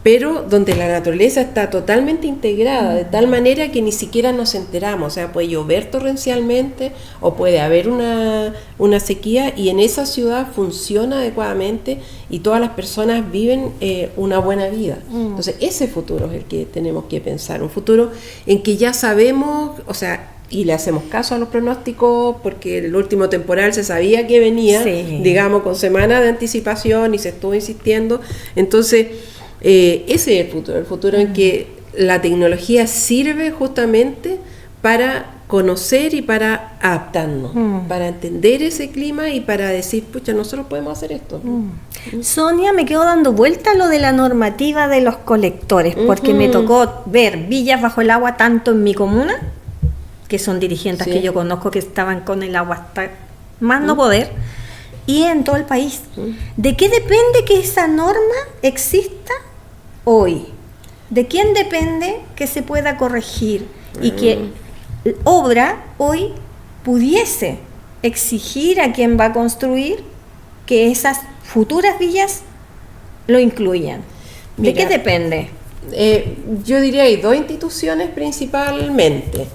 pero donde la naturaleza está totalmente integrada, de tal manera que ni siquiera nos enteramos. O sea, puede llover torrencialmente o puede haber una sequía, y en esa ciudad funciona adecuadamente y todas las personas viven una buena vida. Entonces ese futuro es el que tenemos que pensar, un futuro en que ya sabemos, o sea, y le hacemos caso a los pronósticos, porque el último temporal se sabía que venía, digamos, con semanas de anticipación, y se estuvo insistiendo. Entonces ese es el futuro en que la tecnología sirve justamente para conocer y para adaptarnos, para entender ese clima y para decir, pucha, nosotros podemos hacer esto. Sonia, me quedo dando vuelta a lo de la normativa de los colectores, porque me tocó ver villas bajo el agua tanto en mi comuna, que son dirigentes que yo conozco que estaban con el agua hasta más no poder, y en todo el país. ¿De qué depende que esa norma exista hoy? ¿De quién depende que se pueda corregir y que obra hoy pudiese exigir a quien va a construir que esas futuras villas lo incluyan? ¿De qué depende? Yo diría hay dos instituciones principalmente.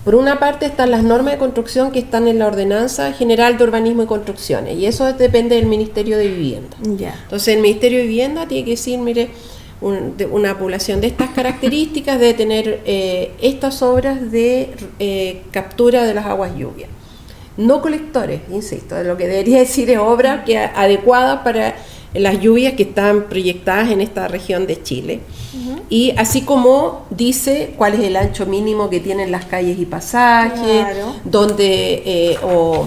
Por una parte están las normas de construcción que están en la Ordenanza General de Urbanismo y Construcciones, y eso depende del Ministerio de Vivienda. Entonces el Ministerio de Vivienda tiene que decir, mire, una población de estas características debe tener estas obras de captura de las aguas lluvias. No colectores, insisto, lo que debería decir es obras adecuadas para las lluvias que están proyectadas en esta región de Chile. Y así como dice cuál es el ancho mínimo que tienen las calles y pasajes, donde, o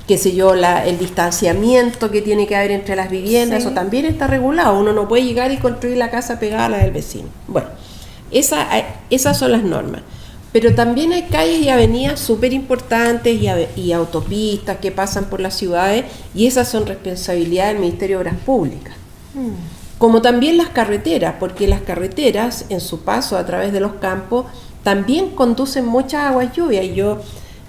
qué sé yo, el distanciamiento que tiene que haber entre las viviendas, eso también está regulado. Uno no puede llegar y construir la casa pegada a la del vecino. Bueno, esas son las normas. Pero también hay calles y avenidas súper importantes y autopistas que pasan por las ciudades, y esas son responsabilidad del Ministerio de Obras Públicas. Como también las carreteras, porque las carreteras en su paso a través de los campos también conducen muchas aguas lluvias. Y yo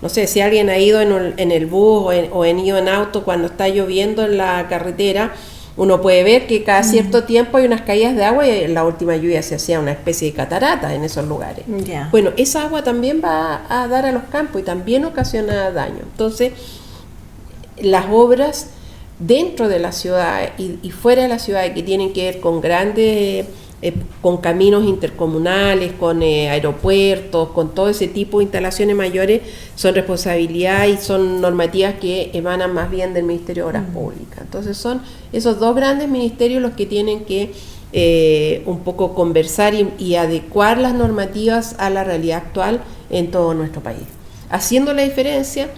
no sé si alguien ha ido en el bus o ha ido en auto cuando está lloviendo en la carretera, uno puede ver que cada cierto tiempo hay unas caídas de agua, y en la última lluvia se hacía una especie de catarata en esos lugares. Bueno, esa agua también va a dar a los campos y también ocasiona daño. Entonces, las obras dentro de la ciudad y fuera de la ciudad que tienen que ver con grandes con caminos intercomunales, con aeropuertos, con todo ese tipo de instalaciones mayores, son responsabilidad y son normativas que emanan más bien del Ministerio de Obras Públicas. Entonces son esos dos grandes ministerios los que tienen que un poco conversar y adecuar las normativas a la realidad actual en todo nuestro país, haciendo la diferencia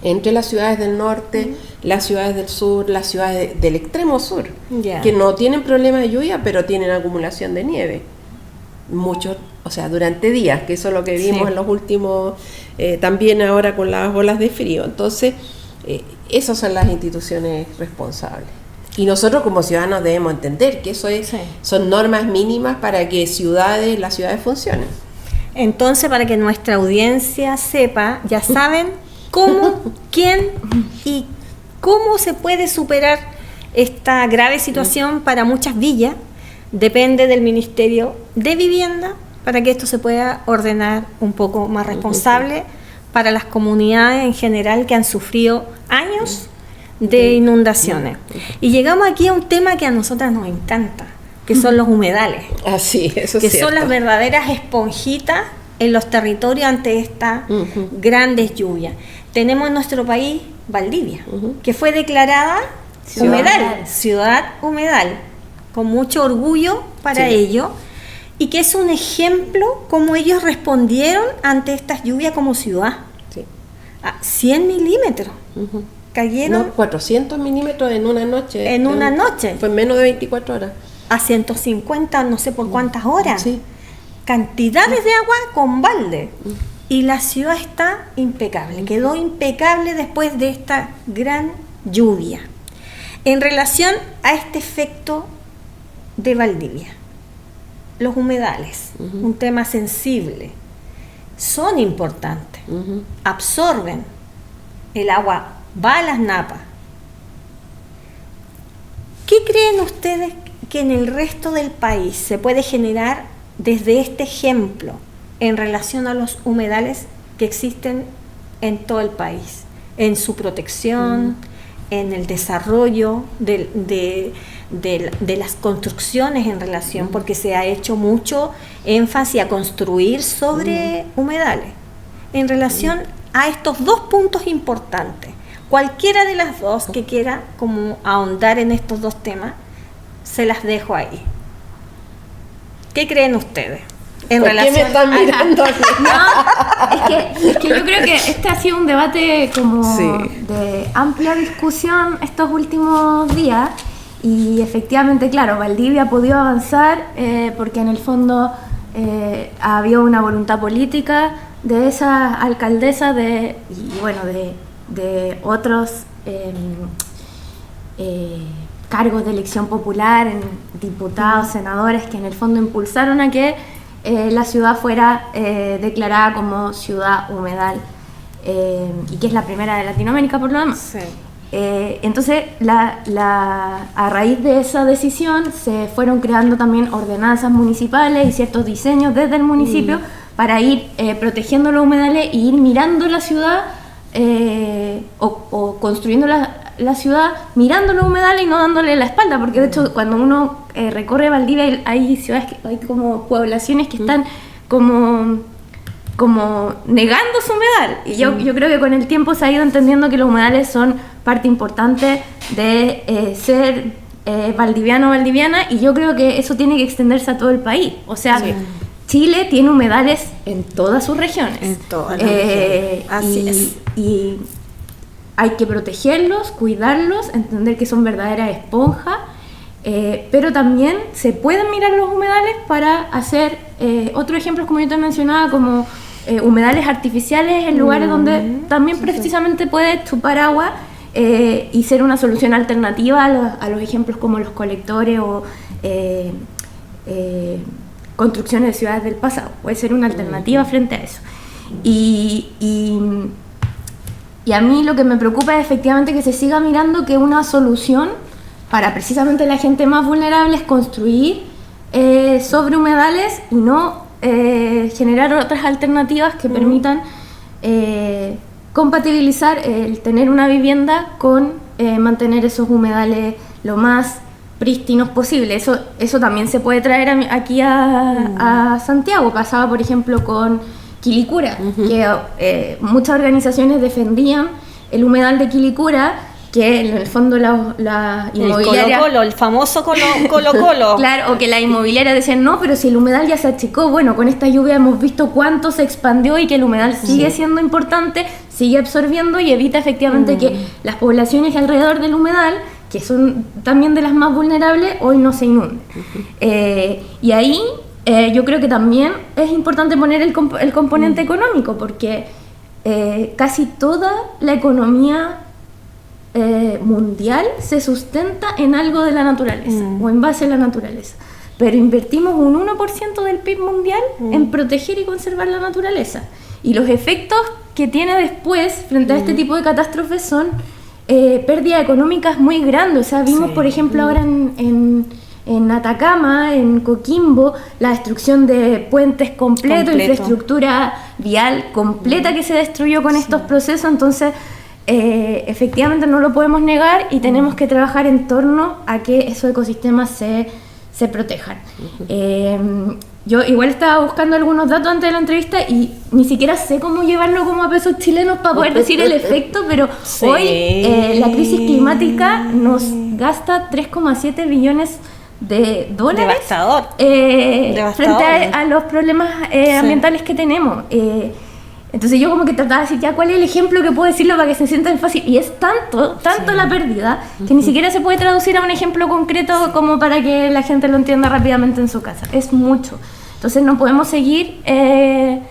entre las ciudades del norte, las ciudades del sur, las ciudades del extremo sur, que no tienen problema de lluvia, pero tienen acumulación de nieve. Muchos, o sea, durante días, que eso es lo que vimos en los últimos, también ahora con las olas de frío. Entonces, esas son las instituciones responsables. Y nosotros como ciudadanos debemos entender que eso son normas mínimas para que las ciudades funcionen. Entonces, para que nuestra audiencia sepa, ya saben cómo, quién y cómo se puede superar esta grave situación para muchas villas. Depende del Ministerio de Vivienda para que esto se pueda ordenar un poco más responsable para las comunidades en general que han sufrido años de inundaciones. Y llegamos aquí a un tema que a nosotras nos encanta, que son los humedales. Así, eso que es cierto. Son las verdaderas esponjitas en los territorios ante estas grandes lluvias. Tenemos en nuestro país Valdivia, que fue declarada ciudad humedal, con mucho orgullo para ello, y que es un ejemplo cómo ellos respondieron ante estas lluvias como ciudad. Sí. A 100 milímetros. Cayeron 400 milímetros en una noche. En una noche. Fue menos de 24 horas. A 150, no sé por cuántas horas. Sí. Cantidades de agua con balde. Y la ciudad está impecable, quedó impecable después de esta gran lluvia. En relación a este efecto de Valdivia, los humedales, un tema sensible, son importantes, absorben el agua, va a las napas. ¿Qué creen ustedes que en el resto del país se puede generar desde este ejemplo en relación a los humedales que existen en todo el país, en su protección, en el desarrollo de las construcciones en relación, porque se ha hecho mucho énfasis a construir sobre humedales, en relación a estos dos puntos importantes? Cualquiera de las dos que quiera como ahondar en estos dos temas, se las dejo ahí. ¿Qué creen ustedes? ¿Por qué me están mirando? No, es que yo creo que este ha sido un debate como de amplia discusión estos últimos días, y efectivamente, claro, Valdivia ha podido avanzar porque en el fondo había una voluntad política de esa alcaldesa de otros cargos de elección popular, diputados, senadores, que en el fondo impulsaron a que la ciudad fuera declarada como ciudad humedal, y que es la primera de Latinoamérica por lo demás. Sí. Entonces, a raíz de esa decisión se fueron creando también ordenanzas municipales y ciertos diseños desde el municipio para ir protegiendo los humedales e ir mirando la ciudad o construyendo la ciudad mirando los humedales y no dándole la espalda, porque de hecho cuando uno recorre Valdivia hay ciudades, hay como poblaciones que están como negando su humedal, y yo creo que con el tiempo se ha ido entendiendo que los humedales son parte importante de ser valdiviano o valdiviana, y yo creo que eso tiene que extenderse a todo el país. O sea, Chile tiene humedales en todas sus regiones. En todas las regiones. Así es. Y hay que protegerlos, cuidarlos, entender que son verdaderas esponjas, pero también se pueden mirar los humedales para hacer otros ejemplos, como yo te mencionaba, como humedales artificiales en lugares donde también precisamente puede chupar agua, y ser una solución alternativa a los ejemplos como los colectores o construcciones de ciudades del pasado. Puede ser una alternativa frente a eso. Y a mí lo que me preocupa es efectivamente que se siga mirando que una solución para precisamente la gente más vulnerable es construir sobre humedales y no generar otras alternativas que permitan compatibilizar el tener una vivienda con mantener esos humedales lo más prístinos posible. Eso también se puede traer aquí a Santiago. Pasaba, por ejemplo, con Quilicura, que muchas organizaciones defendían el humedal de Quilicura, que en el fondo la inmobiliaria... El Colo-Colo, el famoso Colo-Colo. Claro, o que la inmobiliaria decían, no, pero si el humedal ya se achicó, bueno, con esta lluvia hemos visto cuánto se expandió y que el humedal sigue siendo importante, sigue absorbiendo y evita efectivamente que las poblaciones alrededor del humedal, que son también de las más vulnerables, hoy no se inunden. Y ahí yo creo que también es importante poner el componente económico, porque casi toda la economía mundial se sustenta en algo de la naturaleza o en base a la naturaleza, pero invertimos un 1% del PIB mundial en proteger y conservar la naturaleza, y los efectos que tiene después frente a este tipo de catástrofes son pérdidas económicas muy grandes. O sea, vimos por ejemplo ahora en Atacama, en Coquimbo, la destrucción de puentes completos, infraestructura vial completa que se destruyó con estos procesos. Entonces efectivamente no lo podemos negar y tenemos que trabajar en torno a que esos ecosistemas se protejan. Yo igual estaba buscando algunos datos antes de la entrevista y ni siquiera sé cómo llevarlo como a pesos chilenos para poder decir el efecto, pero hoy la crisis climática nos gasta 3,7 billones de dólares. Devastador. Frente a los problemas ambientales que tenemos. Entonces yo como que trataba de decir, ya, ¿cuál es el ejemplo que puedo decirlo para que se sientan fácil? Y es tanto la pérdida, que ni siquiera se puede traducir a un ejemplo concreto como para que la gente lo entienda rápidamente en su casa. Es mucho. Entonces no podemos seguir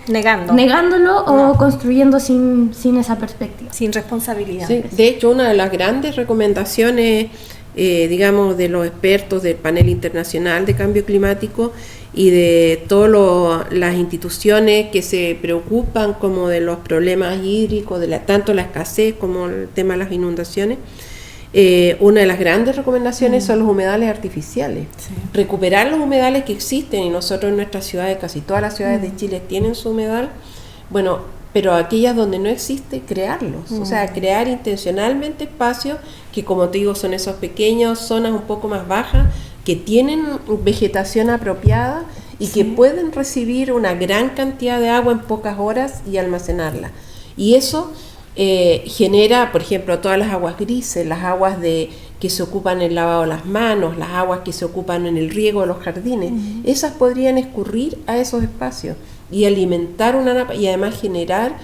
negándolo o construyendo sin esa perspectiva. Sin responsabilidad. Sí, de hecho, una de las grandes recomendaciones, digamos, de los expertos del panel internacional de cambio climático y de todas las instituciones que se preocupan como de los problemas hídricos, tanto la escasez como el tema de las inundaciones, una de las grandes recomendaciones son los humedales artificiales. Recuperar los humedales que existen, y nosotros en nuestras ciudades, casi todas las ciudades de Chile tienen su humedal, bueno, pero aquellas donde no existe, crearlos, o sea, crear intencionalmente espacios que, como te digo, son esas pequeñas zonas un poco más bajas, que tienen vegetación apropiada y que pueden recibir una gran cantidad de agua en pocas horas y almacenarla. Y eso genera, por ejemplo, todas las aguas grises, las aguas que se ocupan en el lavado de las manos, las aguas que se ocupan en el riego de los jardines, esas podrían escurrir a esos espacios y alimentar y además generar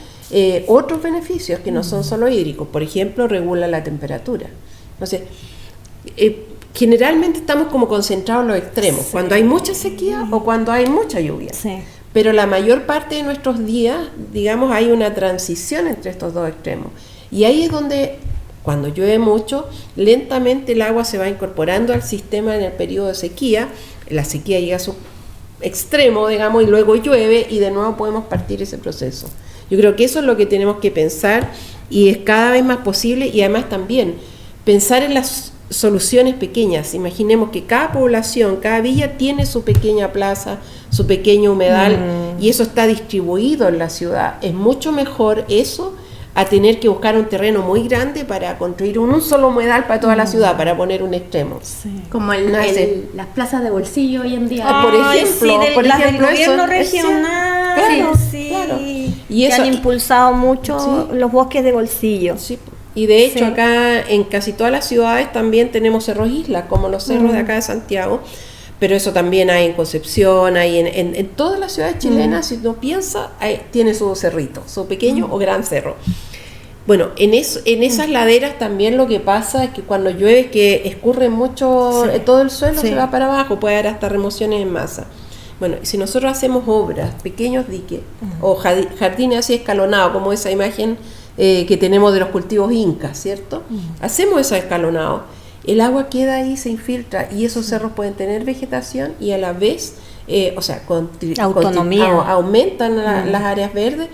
otros beneficios que no son solo hídricos. Por ejemplo, regula la temperatura. Entonces, generalmente estamos como concentrados en los extremos, cuando hay mucha sequía o cuando hay mucha lluvia. Pero la mayor parte de nuestros días, digamos, hay una transición entre estos dos extremos. Y ahí es donde, cuando llueve mucho, lentamente el agua se va incorporando al sistema en el periodo de sequía. La sequía llega a su extremo, digamos, y luego llueve y de nuevo podemos partir ese proceso. Yo creo que eso es lo que tenemos que pensar y es cada vez más posible, y además también pensar en las soluciones pequeñas. Imaginemos que cada población, cada villa tiene su pequeña plaza, su pequeño humedal, y eso está distribuido en la ciudad. Es mucho mejor eso a tener que buscar un terreno muy grande para construir un solo humedal para toda la ciudad, para poner un extremo. Como las plazas de bolsillo hoy en día. Por ejemplo, las del gobierno regional, claro. Y eso, que han impulsado mucho los bosques de bolsillo. Sí. Y de hecho acá en casi todas las ciudades también tenemos cerros islas, como los cerros de acá de Santiago, pero eso también hay en Concepción, hay en todas las ciudades chilenas, si uno piensa, tiene su cerrito, su pequeño o gran cerro. Bueno, en esas laderas también lo que pasa es que cuando llueve, que escurre mucho, todo el suelo se va para abajo, puede haber hasta remociones en masa. Bueno, si nosotros hacemos obras, pequeños diques, o jardines así escalonados, como esa imagen que tenemos de los cultivos incas, ¿cierto? Hacemos eso escalonado, el agua queda ahí, se infiltra, y esos cerros pueden tener vegetación y a la vez, autonomía, aumentan las áreas verdes,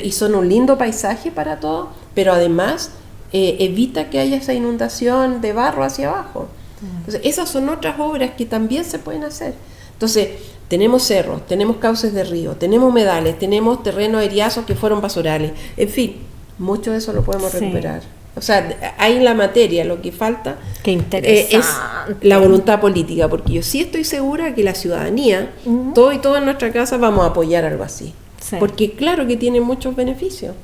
y son un lindo paisaje para todos, pero además evita que haya esa inundación de barro hacia abajo. Entonces, esas son otras obras que también se pueden hacer. Entonces, tenemos cerros, tenemos cauces de río, tenemos humedales, tenemos terrenos eriazos que fueron basurales, en fin, mucho de eso lo podemos recuperar. O sea, hay la materia, lo que falta Qué interesante. es la voluntad política, porque yo sí estoy segura que la ciudadanía, todo y todo en nuestra casa vamos a apoyar algo así. Sí. Porque claro que tiene muchos beneficios.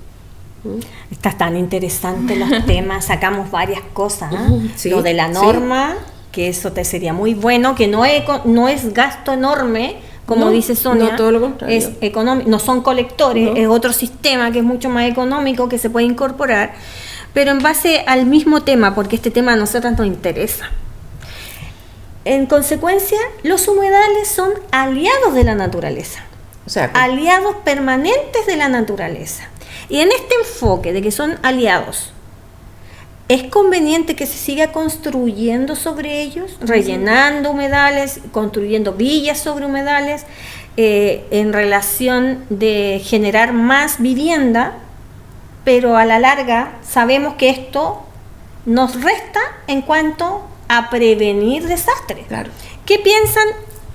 Está tan interesante los temas, sacamos varias cosas, ¿eh? Sí, Lo de la norma, que eso te sería muy bueno, que no es gasto enorme, como No, dice Sonia, no, todo lo contrario. es económico, no son colectores, No. es otro sistema que es mucho más económico que se puede incorporar, pero en base al mismo tema, porque este tema a nosotras nos interesa. En consecuencia, los humedales son aliados de la naturaleza, O sea, aliados permanentes de la naturaleza. Y en este enfoque de que son aliados, ¿es conveniente que se siga construyendo sobre ellos, rellenando humedales, construyendo villas sobre humedales, en relación de generar más vivienda, pero a la larga sabemos que esto nos resta en cuanto a prevenir desastres? Claro. ¿Qué piensan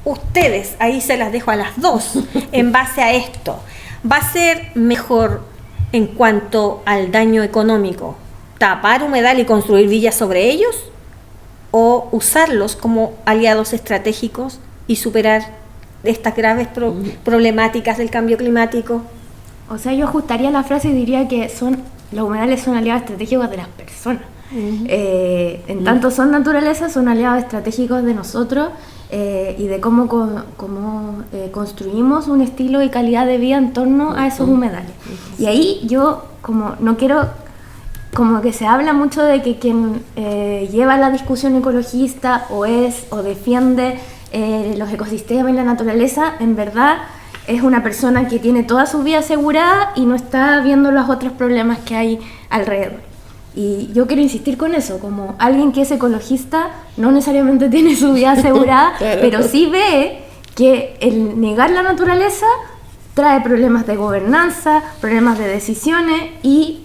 ustedes? Ahí se las dejo a las dos en base a esto. ¿Va a ser mejor en cuanto al daño económico tapar humedal y construir villas sobre ellos, o usarlos como aliados estratégicos y superar estas graves problemáticas del cambio climático? O sea, yo ajustaría la frase y diría que los humedales son aliados estratégicos de las personas. En tanto son naturaleza, son aliados estratégicos de nosotros, y de cómo construimos un estilo y calidad de vida en torno a esos humedales. Y ahí yo, como no quiero, como que se habla mucho de que quien lleva la discusión ecologista o defiende los ecosistemas y la naturaleza, en verdad es una persona que tiene toda su vida asegurada y no está viendo los otros problemas que hay alrededor. Y yo quiero insistir con eso, como alguien que es ecologista no necesariamente tiene su vida asegurada, Claro. pero sí ve que el negar la naturaleza trae problemas de gobernanza, problemas de decisiones y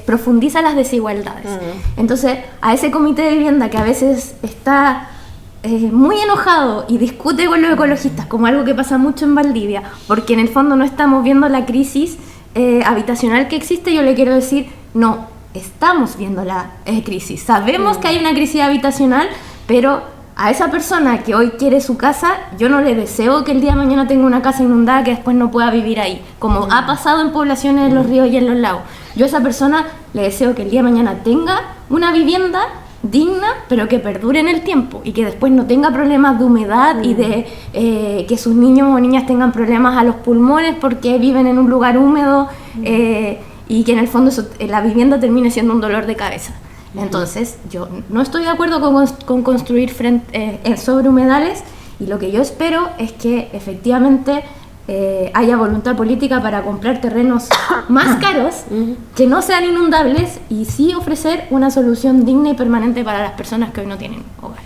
profundiza las desigualdades. Entonces, a ese comité de vivienda que a veces está muy enojado y discute con los ecologistas, como algo que pasa mucho en Valdivia, porque en el fondo no estamos viendo la crisis habitacional que existe, yo le quiero decir, no, estamos viendo la crisis. Sabemos que hay una crisis habitacional, pero a esa persona que hoy quiere su casa, yo no le deseo que el día de mañana tenga una casa inundada que después no pueda vivir ahí, como ha pasado en poblaciones en los ríos y en los lagos. Yo a esa persona le deseo que el día de mañana tenga una vivienda digna, pero que perdure en el tiempo y que después no tenga problemas de humedad y de que sus niños o niñas tengan problemas a los pulmones porque viven en un lugar húmedo, y que en el fondo la vivienda termine siendo un dolor de cabeza. Entonces, yo no estoy de acuerdo con construir sobre humedales, y lo que yo espero es que efectivamente haya voluntad política para comprar terrenos más caros, que no sean inundables, y sí ofrecer una solución digna y permanente para las personas que hoy no tienen hogar.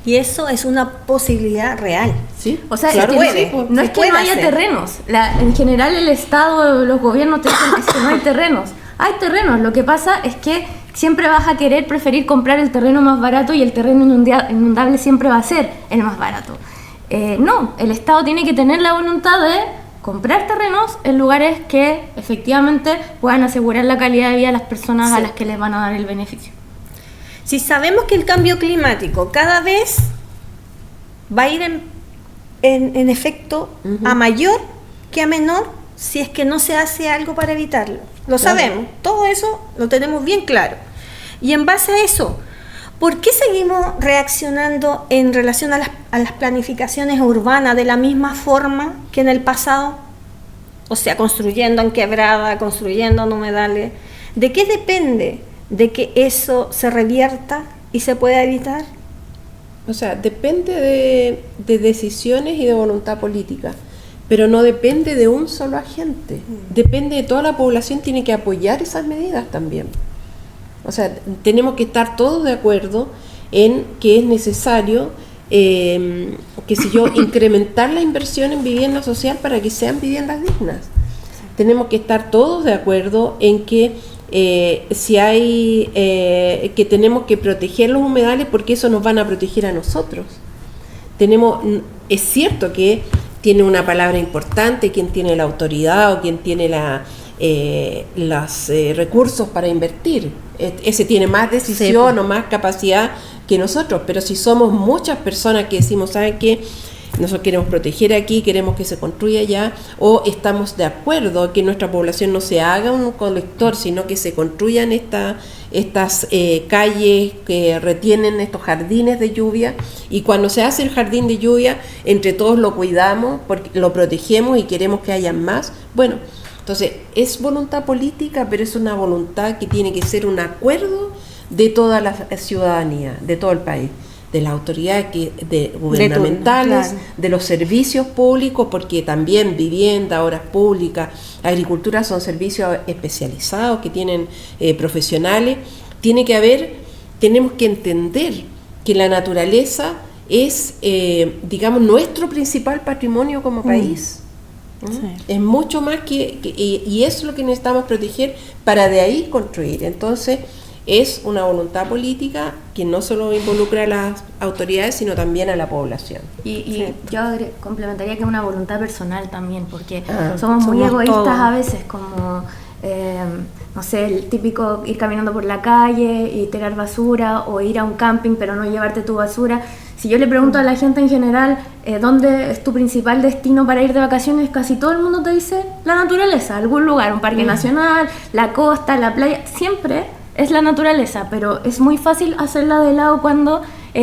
Y eso es una posibilidad real. Sí, O sea, claro, es que sí, pues. no es se que puede no haya hacer. terrenos. En general el Estado, los gobiernos te dicen es que no hay terrenos. Hay terrenos, lo que pasa es que siempre vas a preferir comprar el terreno más barato, y el terreno inundable siempre va a ser el más barato. No, el Estado tiene que tener la voluntad de comprar terrenos en lugares que efectivamente puedan asegurar la calidad de vida de las personas a las que les van a dar el beneficio. Si sabemos que el cambio climático cada vez va a ir en efecto a mayor que a menor, si es que no se hace algo para evitarlo. Lo sabemos, todo eso lo tenemos bien claro. Y en base a eso, ¿por qué seguimos reaccionando en relación a las planificaciones urbanas de la misma forma que en el pasado? O sea, construyendo en quebrada, construyendo en humedales. ¿De qué depende de que eso se revierta y se pueda evitar? O sea, depende de decisiones y de voluntad política, pero no depende de un solo agente. Depende de toda la población, tiene que apoyar esas medidas también. O sea, tenemos que estar todos de acuerdo en que es necesario, incrementar la inversión en vivienda social para que sean viviendas dignas. Tenemos que estar todos de acuerdo en que que tenemos que proteger los humedales, porque eso nos van a proteger a nosotros. Es cierto que tiene una palabra importante quien tiene la autoridad o quien tiene los recursos para invertir. Ese tiene más decisión o más capacidad que nosotros, pero si somos muchas personas que decimos, ¿saben qué? Nosotros queremos proteger aquí, queremos que se construya allá, o estamos de acuerdo que nuestra población no se haga un colector, sino que se construyan estas calles que retienen estos jardines de lluvia, y cuando se hace el jardín de lluvia, entre todos lo cuidamos, porque lo protegemos y queremos que haya más. Bueno, entonces es voluntad política, pero es una voluntad que tiene que ser un acuerdo de toda la ciudadanía, de todo el país, de las autoridades gubernamentales, claro, de los servicios públicos, porque también vivienda, obras públicas, agricultura son servicios especializados que tienen profesionales. Tenemos que entender que la naturaleza es, digamos, nuestro principal patrimonio como país. Sí. Es mucho más y eso es lo que necesitamos proteger para de ahí construir. Entonces, es una voluntad política que no solo involucra a las autoridades, sino también a la población. Y yo complementaría que es una voluntad personal también, porque somos muy egoístas todos a veces, como, no sé, el típico ir caminando por la calle y tirar basura, o ir a un camping pero no llevarte tu basura. Si yo le pregunto a la gente en general, ¿dónde es tu principal destino para ir de vacaciones? Casi todo el mundo te dice la naturaleza, algún lugar, un parque nacional, la costa, la playa, siempre es la naturaleza, pero es muy fácil hacerla de lado cuando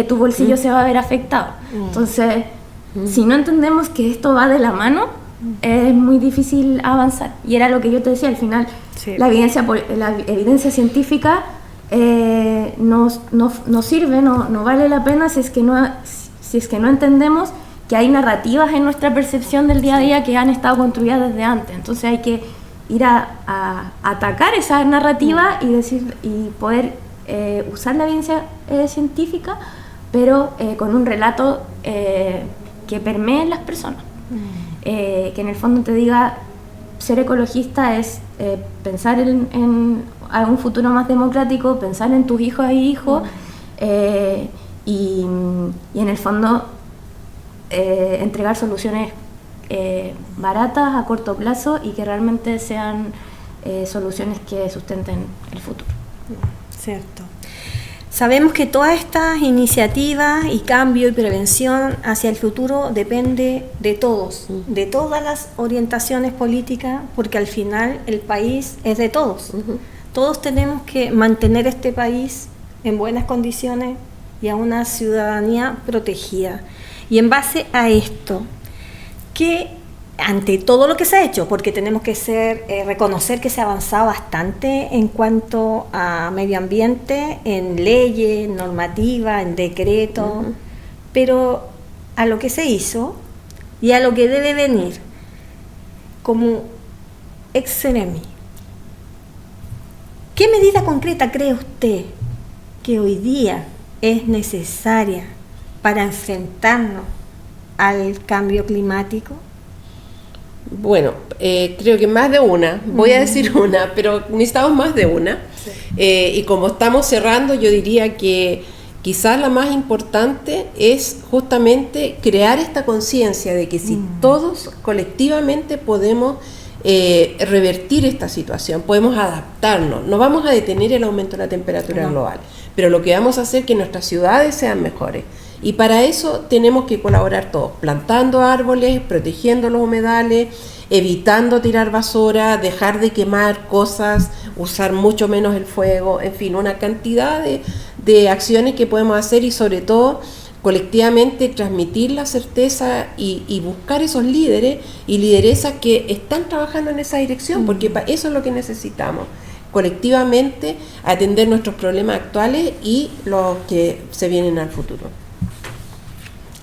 tu bolsillo se va a ver afectado. Entonces, si no entendemos que esto va de la mano, es muy difícil avanzar. Y era lo que yo te decía, al final, la evidencia científica no sirve, no vale la pena si es que no entendemos que hay narrativas en nuestra percepción del día a día que han estado construidas desde antes. Entonces hay que ir a atacar esa narrativa y poder usar la evidencia científica, pero con un relato que permee en las personas. Que en el fondo te diga, ser ecologista es pensar en un futuro más democrático, pensar en tus hijos e hijos, y en el fondo entregar soluciones baratas a corto plazo y que realmente sean soluciones que sustenten el futuro. Cierto. Sabemos que todas estas iniciativas y cambio y prevención hacia el futuro depende de todos, de todas las orientaciones políticas, porque al final el país es de todos. Todos tenemos que mantener este país en buenas condiciones y a una ciudadanía protegida. Y en base a esto, que ante todo lo que se ha hecho, porque tenemos que reconocer que se ha avanzado bastante en cuanto a medio ambiente, en leyes, en normativa, en decretos, pero a lo que se hizo y a lo que debe venir como ex remi, ¿qué medida concreta cree usted que hoy día es necesaria para enfrentarnos al cambio climático? Bueno, creo que más de una, voy a decir una, pero necesitamos más de una. Y como estamos cerrando, yo diría que quizás la más importante es justamente crear esta conciencia de que si todos colectivamente podemos revertir esta situación, podemos adaptarnos, no vamos a detener el aumento de la temperatura global, pero lo que vamos a hacer es que nuestras ciudades sean mejores. Y para eso tenemos que colaborar todos, plantando árboles, protegiendo los humedales, evitando tirar basura, dejar de quemar cosas, usar mucho menos el fuego, en fin, una cantidad de acciones que podemos hacer, y sobre todo colectivamente transmitir la certeza y buscar esos líderes y lideresas que están trabajando en esa dirección, porque eso es lo que necesitamos, colectivamente atender nuestros problemas actuales y los que se vienen al futuro.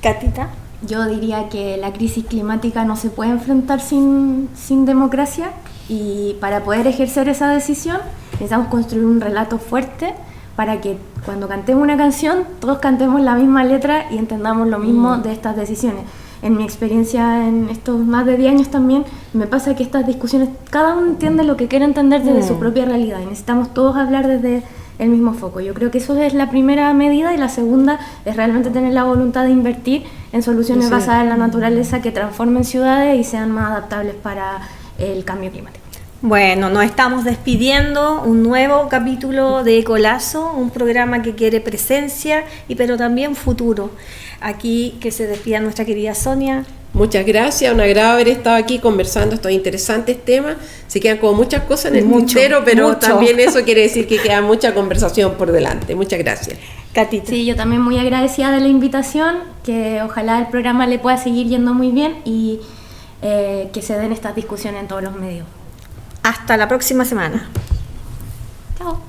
Catita. Yo diría que la crisis climática no se puede enfrentar sin democracia, y para poder ejercer esa decisión necesitamos construir un relato fuerte para que cuando cantemos una canción todos cantemos la misma letra y entendamos lo mismo de estas decisiones. En mi experiencia en estos más de 10 años también me pasa que estas discusiones, cada uno entiende lo que quiere entender desde su propia realidad, y necesitamos todos hablar desde el mismo foco. Yo creo que eso es la primera medida, y la segunda es realmente tener la voluntad de invertir en soluciones basadas en la naturaleza que transformen ciudades y sean más adaptables para el cambio climático. Bueno, nos estamos despidiendo, un nuevo capítulo de Ecolazo, un programa que quiere presencia pero también futuro. Aquí que se despida nuestra querida Sonia. Muchas gracias, un agrado haber estado aquí conversando estos interesantes temas. Se quedan como muchas cosas en el tintero, pero también eso quiere decir que queda mucha conversación por delante. Muchas gracias. Catita. Sí, yo también muy agradecida de la invitación, que ojalá el programa le pueda seguir yendo muy bien y que se den estas discusiones en todos los medios. Hasta la próxima semana. Chao.